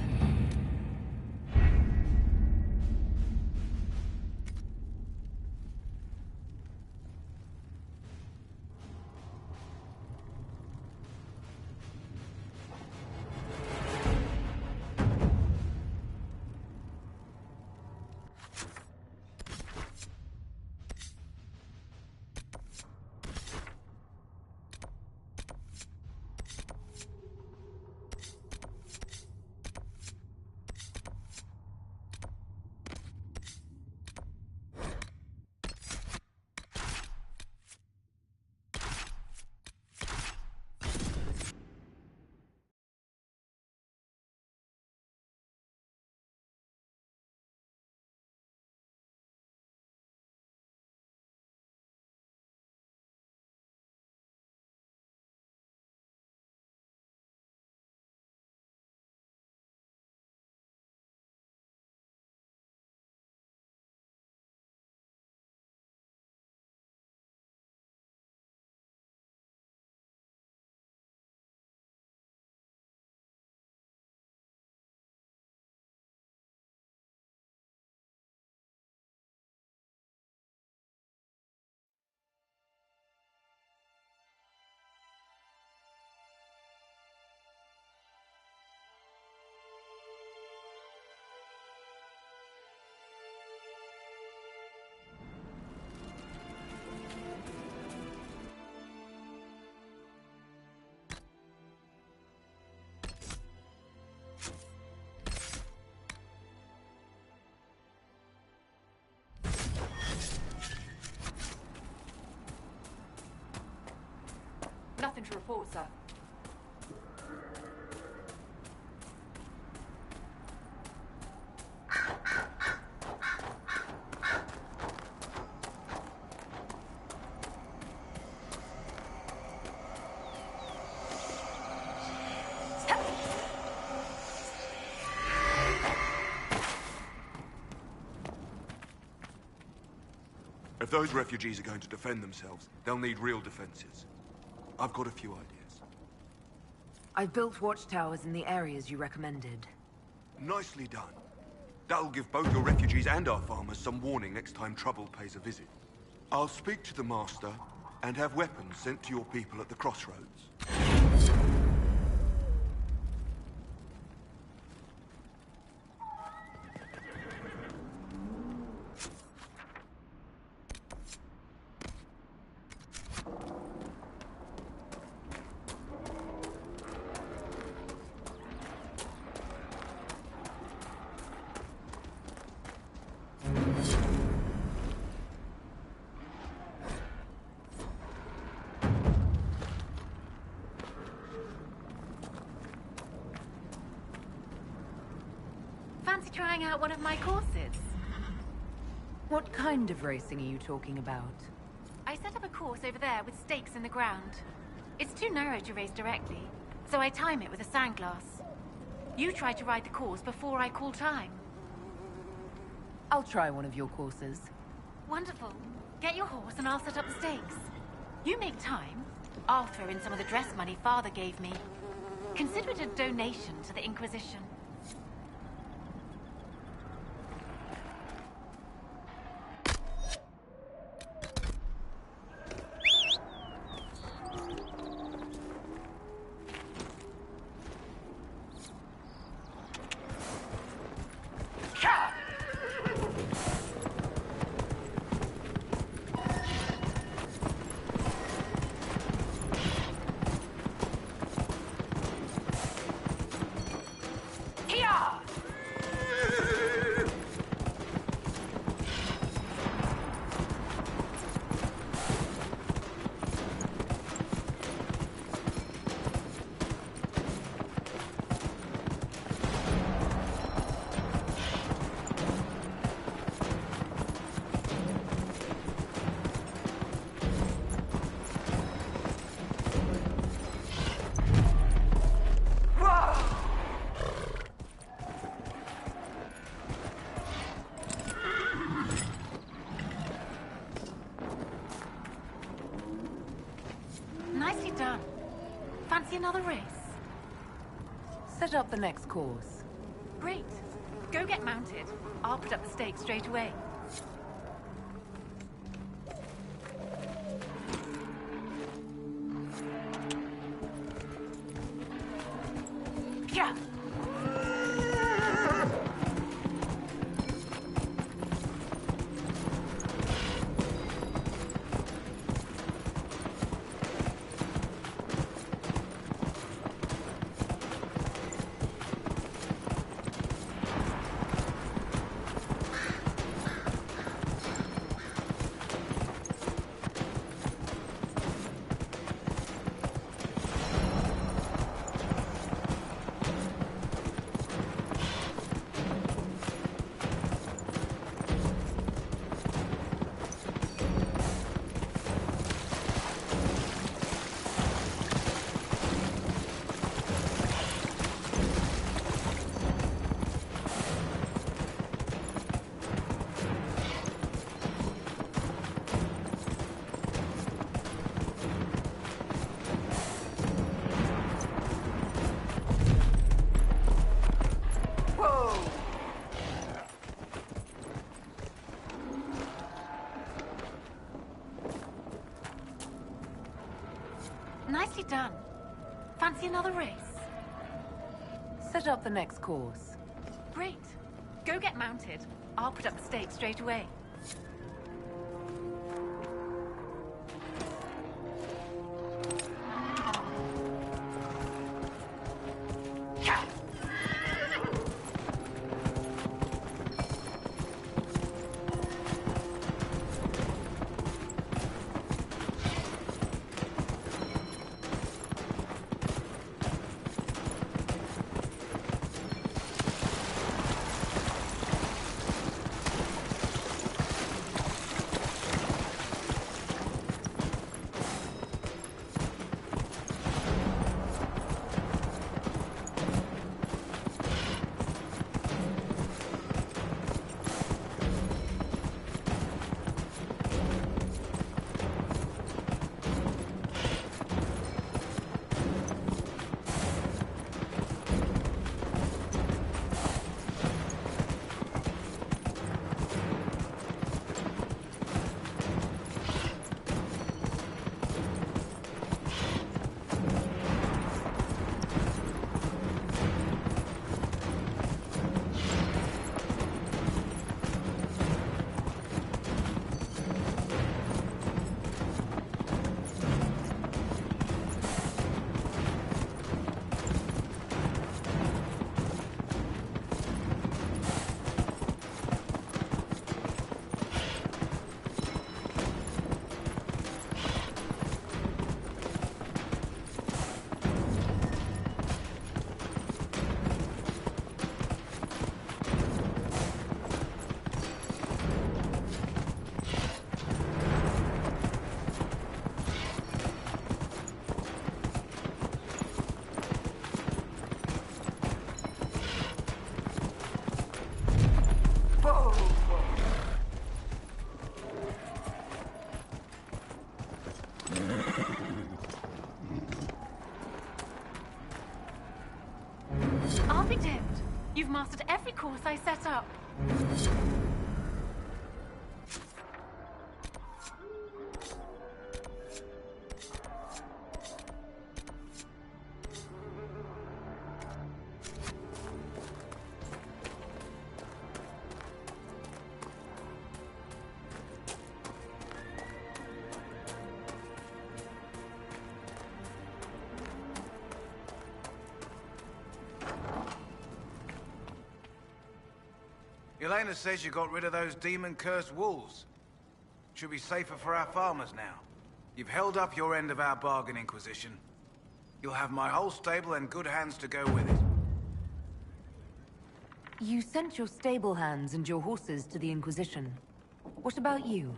Nothing to report, sir. If those refugees are going to defend themselves, they'll need real defenses. I've got a few ideas. I've built watchtowers in the areas you recommended. Nicely done. That'll give both your refugees and our farmers some warning next time trouble pays a visit. I'll speak to the Master and have weapons sent to your people at the crossroads. Fancy trying out one of my courses? What kind of racing are you talking about? I set up a course over there with stakes in the ground. It's too narrow to race directly, so I time it with a sandglass. You try to ride the course before I call time. I'll try one of your courses. Wonderful. Get your horse and I'll set up the stakes. You make time, I'll throw in some of the dress money Father gave me. Consider it a donation to the Inquisition. Nicely done. Fancy another race? Set up the next course. Great. Go get mounted. I'll put up the stakes straight away. Yeah. Nicely done. Fancy another race? Set up the next course. Great. Go get mounted. I'll put up the stakes straight away. can't be dimmed. You've mastered every course I set up. Elena says you got rid of those demon-cursed wolves. Should be safer for our farmers now. You've held up your end of our bargain, Inquisition. You'll have my whole stable and good hands to go with it. You sent your stable hands and your horses to the Inquisition. What about you?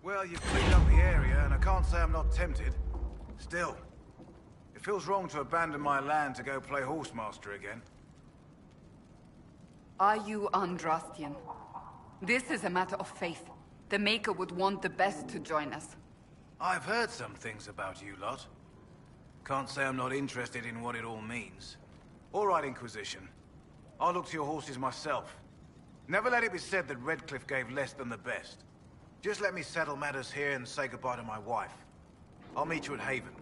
Well, you've cleaned up the area, and I can't say I'm not tempted. Still, it feels wrong to abandon my land to go play horsemaster again. Are you Andrastian? This is a matter of faith. The Maker would want the best to join us. I've heard some things about you lot. Can't say I'm not interested in what it all means. All right, Inquisition. I'll look to your horses myself. Never let it be said that Redcliffe gave less than the best. Just let me settle matters here and say goodbye to my wife. I'll meet you at Haven.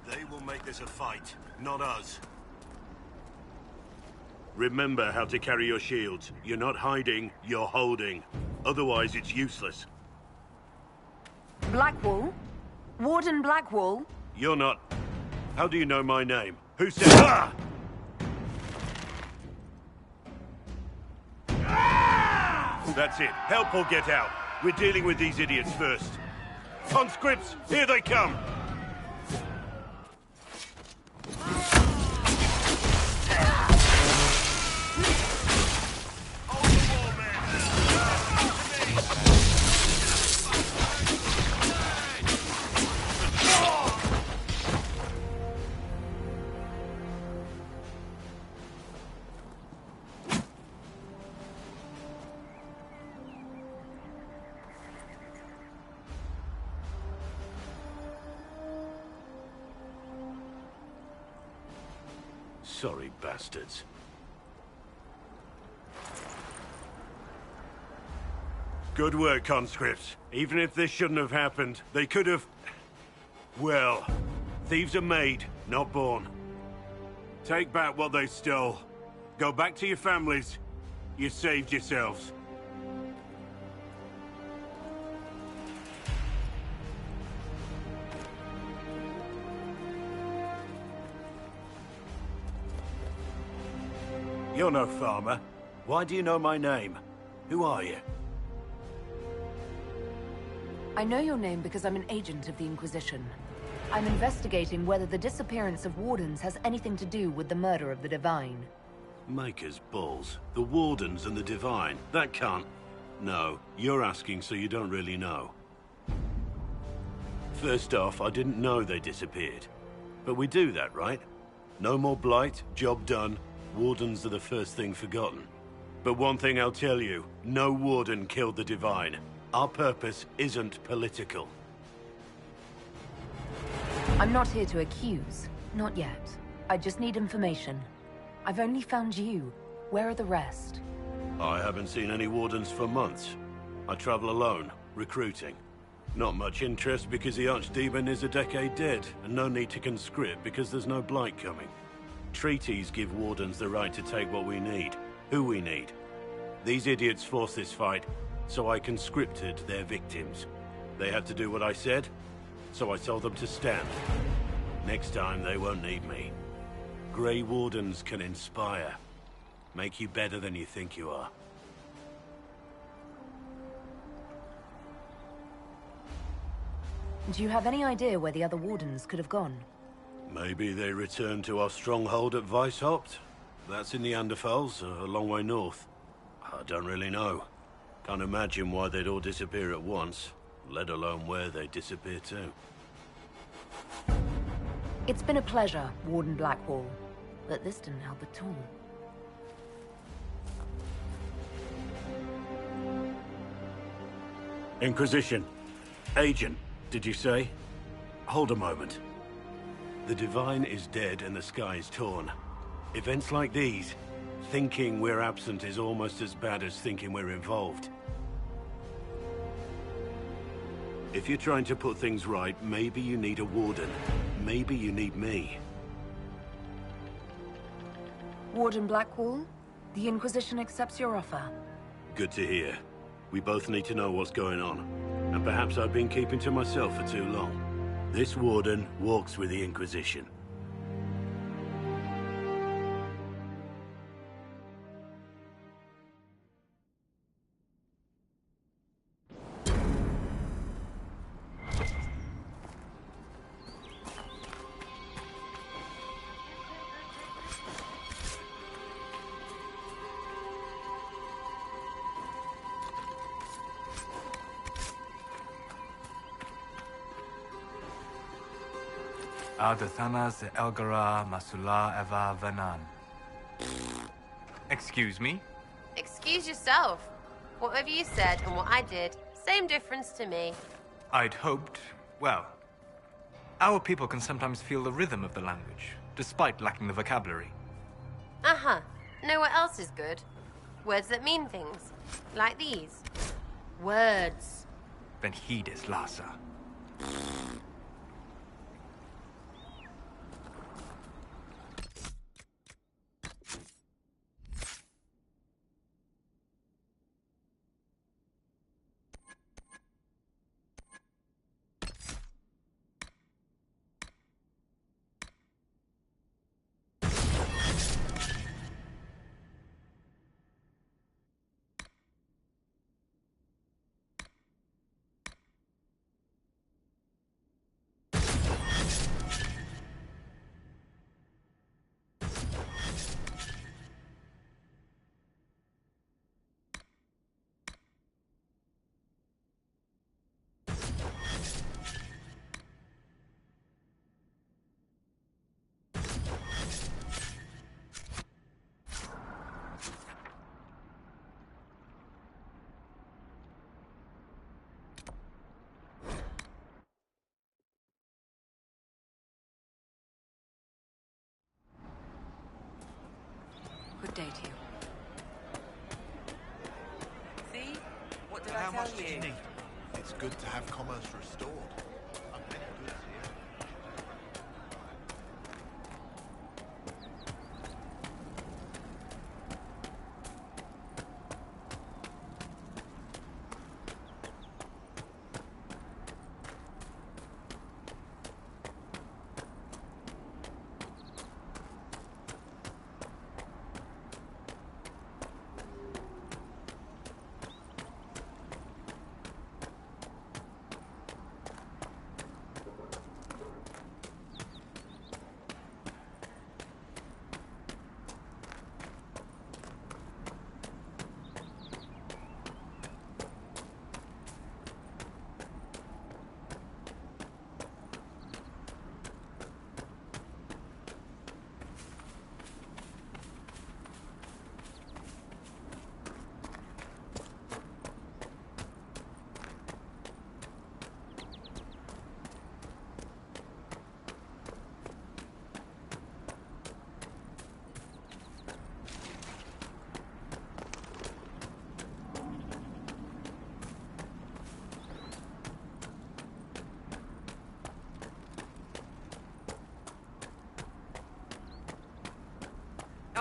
They will make this a fight, not us. Remember how to carry your shields. You're not hiding, you're holding. Otherwise, it's useless. Blackwall? Warden Blackwall? You're not... How do you know my name? Who said... Ah! That's it. Help or get out. We're dealing with these idiots first. Conscripts, here they come! Sorry, bastards. Good work, conscripts. Even if this shouldn't have happened, they could have... Well, thieves are made, not born. Take back what they stole. Go back to your families. You saved yourselves. You're no farmer. Why do you know my name? Who are you? I know your name because I'm an agent of the Inquisition. I'm investigating whether the disappearance of Wardens has anything to do with the murder of the Divine. Maker's balls. The Wardens and the Divine. That can't... No, you're asking so you don't really know. First off, I didn't know they disappeared. But we do that, right? No more blight, job done. Wardens are the first thing forgotten. But one thing I'll tell you, no Warden killed the Divine. Our purpose isn't political. I'm not here to accuse. Not yet. I just need information. I've only found you. Where are the rest? I haven't seen any Wardens for months. I travel alone, recruiting. Not much interest because the Archdemon is a decade dead, and no need to conscript because there's no blight coming. Treaties give Wardens the right to take what we need, who we need. These idiots forced this fight, so I conscripted their victims. They had to do what I said, so I told them to stand. Next time, they won't need me. Grey Wardens can inspire. Make you better than you think you are. Do you have any idea where the other Wardens could have gone? Maybe they returned to our stronghold at Weishaupt? That's in the Anderfels, a long way north. I don't really know. Can't imagine why they'd all disappear at once, let alone where they'd disappear to. It's been a pleasure, Warden Blackwall, but this didn't help at all. Inquisition. Agent, did you say? Hold a moment. The Divine is dead and the sky is torn. Events like these, thinking we're absent is almost as bad as thinking we're involved. If you're trying to put things right, maybe you need a Warden. Maybe you need me. Warden Blackwall, the Inquisition accepts your offer. Good to hear. We both need to know what's going on. And perhaps I've been keeping to myself for too long. This Warden walks with the Inquisition. Aldathanas Elgara Masula Eva Vanan. Excuse me? Excuse yourself. Whatever you said and what I did, same difference to me. I'd hoped, well, our people can sometimes feel the rhythm of the language, despite lacking the vocabulary. Uh-huh. Know what else is good? Words that mean things. Like these. Words. Then heed it, Lhasa. Good day to you. See? What did How I tell much do you you? need? It's good to have commerce restored. I'm paying goods here.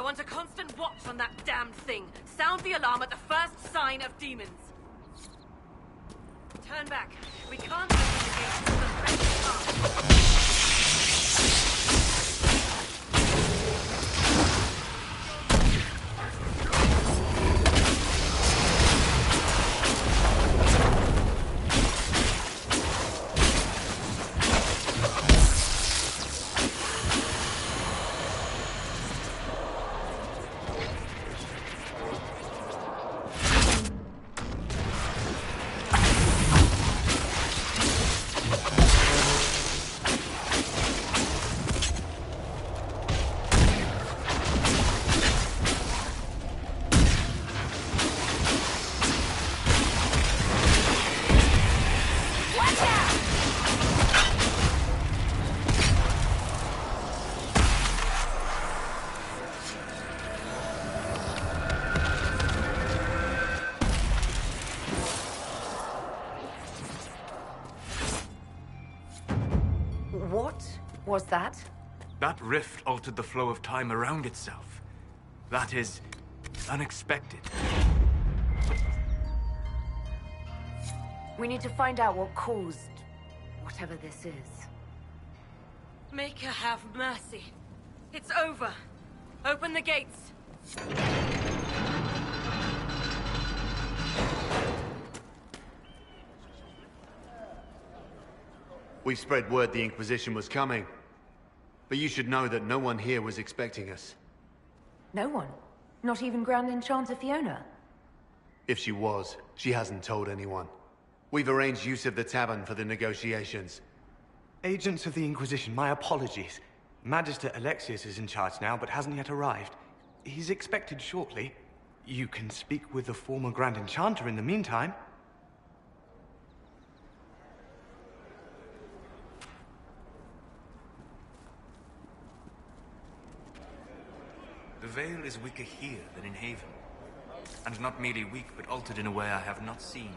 want a constant watch on that damned thing. Sound the alarm at the first sign of demons. Turn back. We can't open the gates until the threat is past. Was that? That rift altered the flow of time around itself. That is unexpected. We need to find out what caused whatever this is. Make her have mercy. It's over. Open the gates. We spread word the Inquisition was coming. But you should know that no one here was expecting us. No one? Not even Grand Enchanter Fiona? If she was, she hasn't told anyone. We've arranged use of the tavern for the negotiations. Agents of the Inquisition, my apologies. Magister Alexius is in charge now, but hasn't yet arrived. He's expected shortly. You can speak with the former Grand Enchanter in the meantime. The veil is weaker here than in Haven. And not merely weak, but altered in a way I have not seen.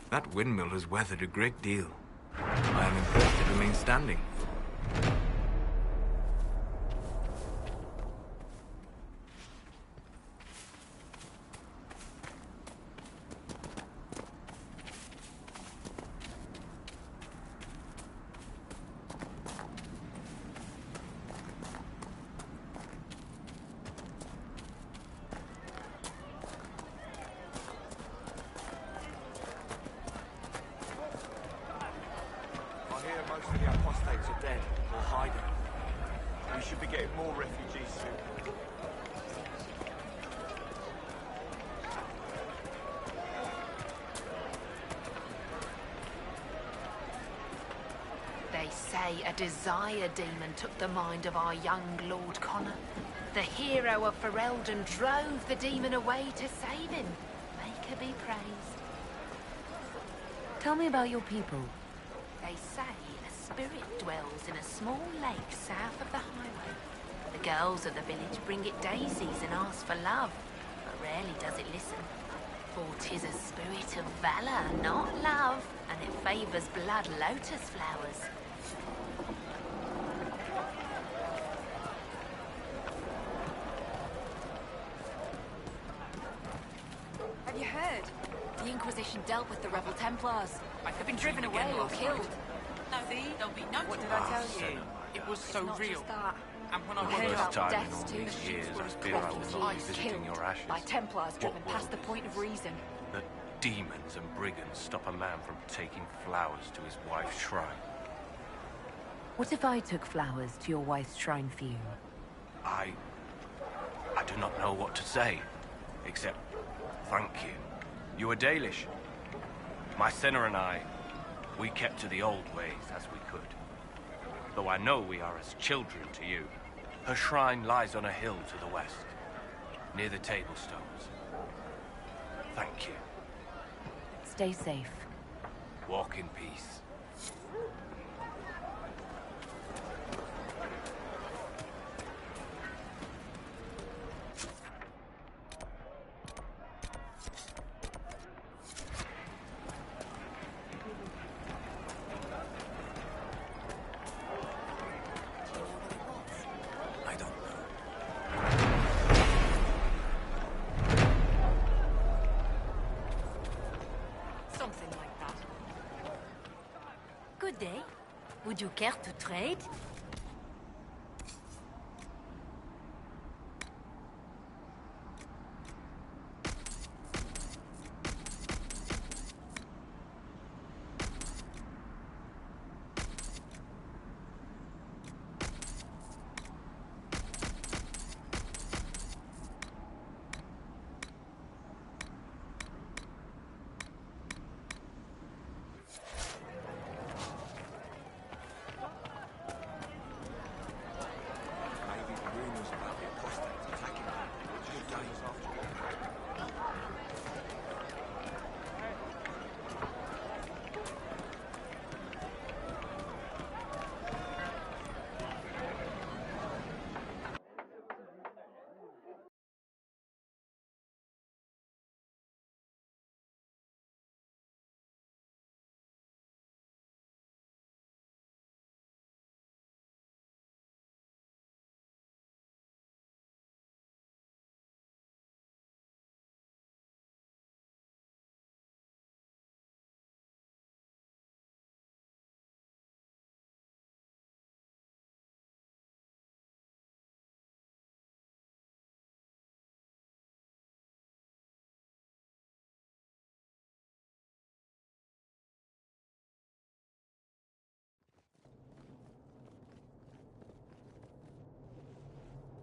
That windmill has weathered a great deal. I am impressed it remains standing. Most of the apostates are dead or hiding. We should be getting more refugees soon. They say a desire demon took the mind of our young Lord Connor. The hero of Ferelden drove the demon away to save him. Make her be praised. Tell me about your people. They say a spirit dwells in a small lake south of the highway. The girls of the village bring it daisies and ask for love, but rarely does it listen. For 'tis a spirit of valor, not love, and it favors blood lotus flowers. Have you heard? The Inquisition dealt with the rebel Templars. They've been driven away or killed. No, there'll be no. What did I tell you? It was so It's not real. just that. And when I heard was about time in deaths all too. these years, I've been Refugees visiting killed your ashes. by Templars driven What past the point of reason. The demons and brigands stop a man from taking flowers to his wife's shrine. What if I took flowers to your wife's shrine for you? I do not know what to say, except thank you. You were Dalish. My sinner and I, we kept to the old ways as we could. Though I know we are as children to you. Her shrine lies on a hill to the west, near the table stones. Thank you. Stay safe. Walk in peace. Good day. Would you care to trade?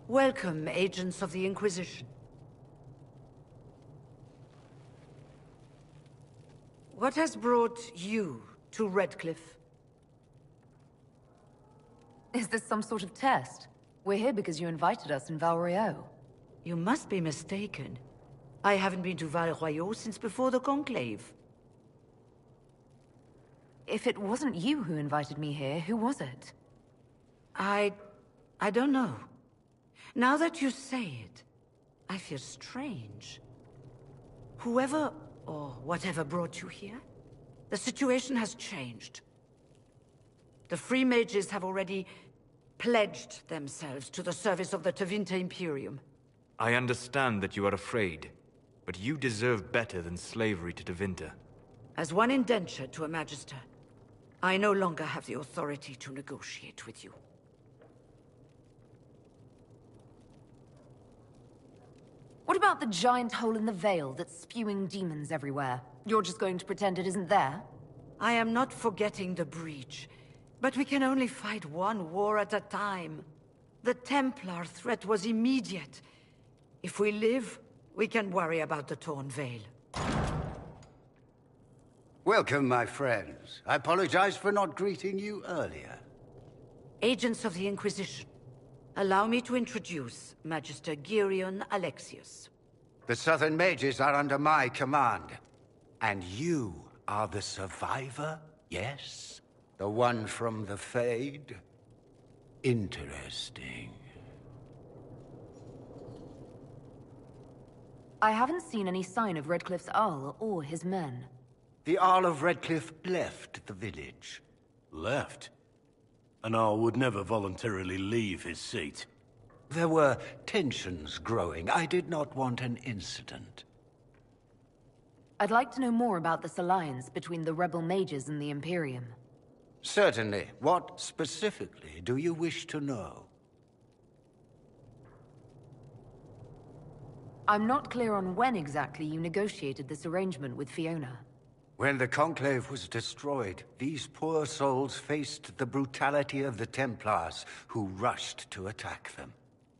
Welcome, agents of the Inquisition. What has brought you to Redcliffe? Is this some sort of test? We're here because you invited us in Val Royeaux. You must be mistaken. I haven't been to Val Royeaux since before the Conclave. If it wasn't you who invited me here, who was it? I don't know. Now that you say it, I feel strange. Whoever or whatever brought you here, the situation has changed. The Free Mages have already pledged themselves to the service of the Tevinter Imperium. I understand that you are afraid, but you deserve better than slavery to Tevinter. As one indentured to a Magister, I no longer have the authority to negotiate with you. What about the giant hole in the veil that's spewing demons everywhere? You're just going to pretend it isn't there? I am not forgetting the breach, but we can only fight one war at a time. The Templar threat was immediate. If we live, we can worry about the torn veil. Welcome, my friends. I apologize for not greeting you earlier. Agents of the Inquisition, allow me to introduce Magister Girion Alexius. The Southern Mages are under my command. And you are the survivor, yes? The one from the Fade? Interesting. I haven't seen any sign of Redcliffe's Arl or his men. The Arl of Redcliffe left the village. Left? An Arl would never voluntarily leave his seat. There were tensions growing. I did not want an incident. I'd like to know more about this alliance between the rebel mages and the Imperium. Certainly. What specifically do you wish to know? I'm not clear on when exactly you negotiated this arrangement with Fiona. When the Conclave was destroyed, these poor souls faced the brutality of the Templars, who rushed to attack them.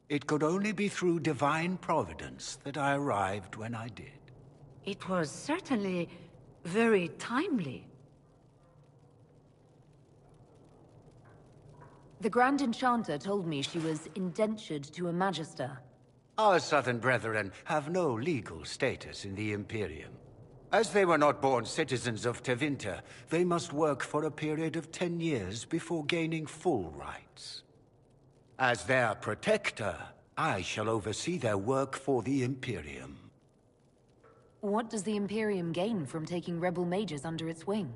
It could only be through divine providence that I arrived when I did. It was certainly very timely. The Grand Enchanter told me she was indentured to a Magister. Our Southern brethren have no legal status in the Imperium. As they were not born citizens of Tevinter, they must work for a period of 10 years before gaining full rights. As their protector, I shall oversee their work for the Imperium. What does the Imperium gain from taking rebel mages under its wing?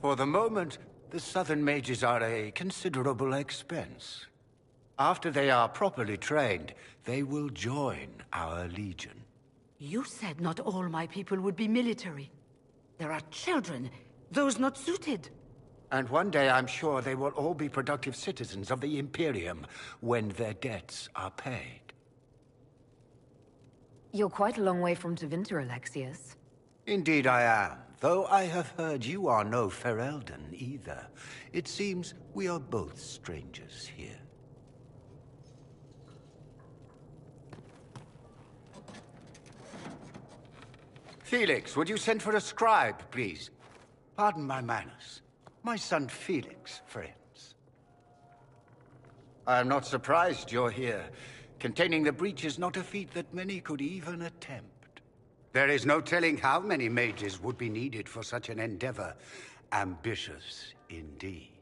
For the moment, the Southern mages are a considerable expense. After they are properly trained, they will join our legion. You said not all my people would be military. There are children, those not suited. And one day I'm sure they will all be productive citizens of the Imperium when their debts are paid. You're quite a long way from Tevinter, Alexius. Indeed I am, though I have heard you are no Ferelden either. It seems we are both strangers here. Felix, would you send for a scribe, please? Pardon my manners. My son Felix, friends. I am not surprised you're here. Containing the breach is not a feat that many could even attempt. There is no telling how many mages would be needed for such an endeavor. Ambitious, indeed.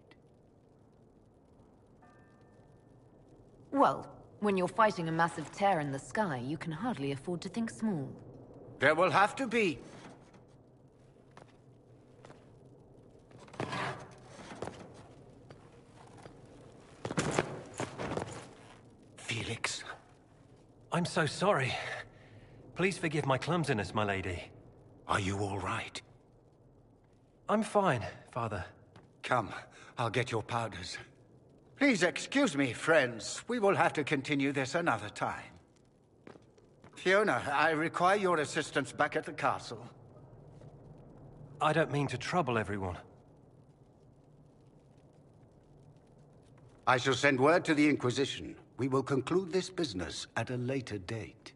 Well, when you're fighting a massive tear in the sky, you can hardly afford to think small. There will have to be. Felix. I'm so sorry. Please forgive my clumsiness, my lady. Are you all right? I'm fine, Father. Come, I'll get your powders. Please excuse me, friends. We will have to continue this another time. Fiona, I require your assistance back at the castle. I don't mean to trouble everyone. I shall send word to the Inquisition. We will conclude this business at a later date.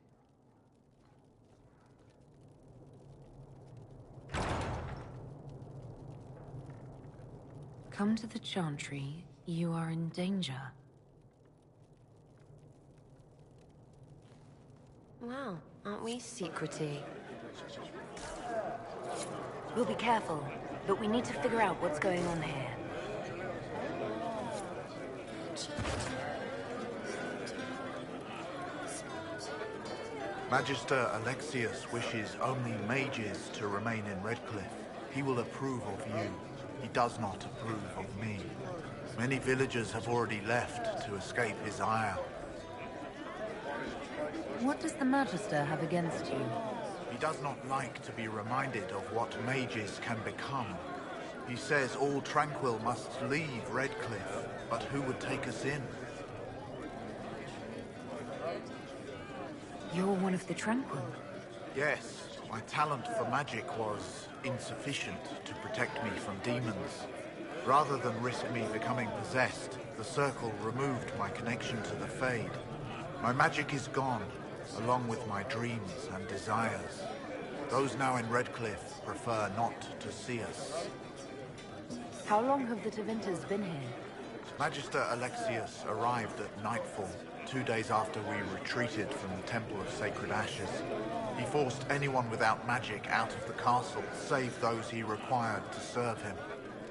Come to the Chantry. You are in danger. Wow, aren't we secrety? We'll be careful, but we need to figure out what's going on here. Magister Alexius wishes only mages to remain in Redcliffe. He will approve of you. He does not approve of me. Many villagers have already left to escape his ire. What does the Magister have against you? He does not like to be reminded of what mages can become. He says all Tranquil must leave Redcliffe, but who would take us in? You're one of the Tranquil. Yes, my talent for magic was insufficient to protect me from demons. Rather than risk me becoming possessed, the Circle removed my connection to the Fade. My magic is gone, along with my dreams and desires. Those now in Redcliffe prefer not to see us. How long have the Tevinters been here? Magister Alexius arrived at nightfall, 2 days after we retreated from the Temple of Sacred Ashes. He forced anyone without magic out of the castle, save those he required to serve him.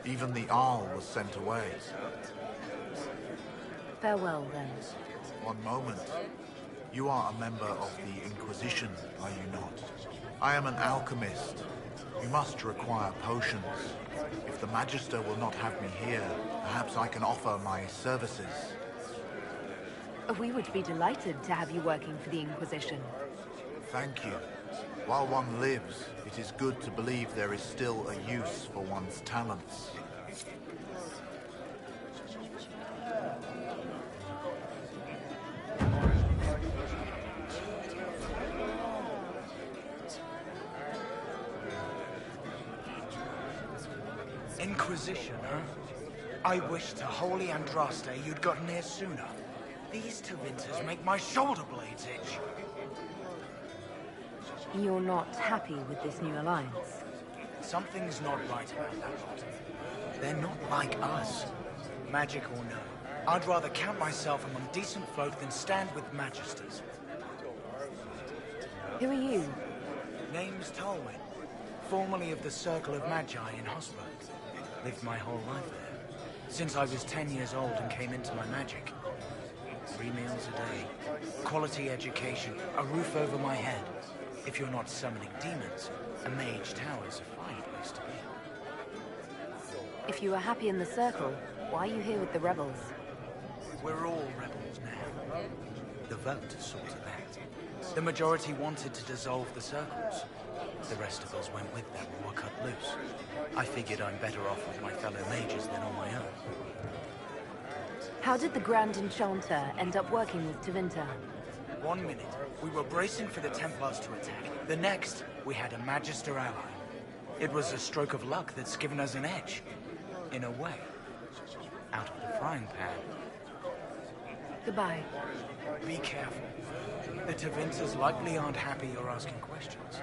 Even the Arl was sent away. Farewell, then. One moment. You are a member of the Inquisition, are you not? I am an alchemist. You must require potions. If the Magister will not have me here, perhaps I can offer my services. We would be delighted to have you working for the Inquisition. Thank you. While one lives, it is good to believe there is still a use for one's talents. Inquisition, huh? I wish to Holy Andraste you'd gotten here sooner. These Tevinters make my shoulder blades itch. You're not happy with this new alliance? Something's not right about that lot. They're not like us. Magic or no, I'd rather count myself among decent folk than stand with Magisters. Who are you? Name's Tolwyn. Formerly of the Circle of Magi in Hosberg. Lived my whole life there. Since I was 10 years old and came into my magic. 3 meals a day. Quality education. A roof over my head. If you're not summoning demons, a mage tower's a fine place to be. If you are happy in the Circle, why are you here with the rebels? We're all rebels now. The vote sorted that. The majority wanted to dissolve the circles. The rest of us went with them and were cut loose. I figured I'm better off with my fellow mages than on my own. How did the Grand Enchanter end up working with Tevinter? 1 minute, we were bracing for the Templars to attack. The next, we had a Magister ally. It was a stroke of luck that's given us an edge. In a way. Out of the frying pan. Goodbye. Be careful. The Tevinters likely aren't happy you're asking questions.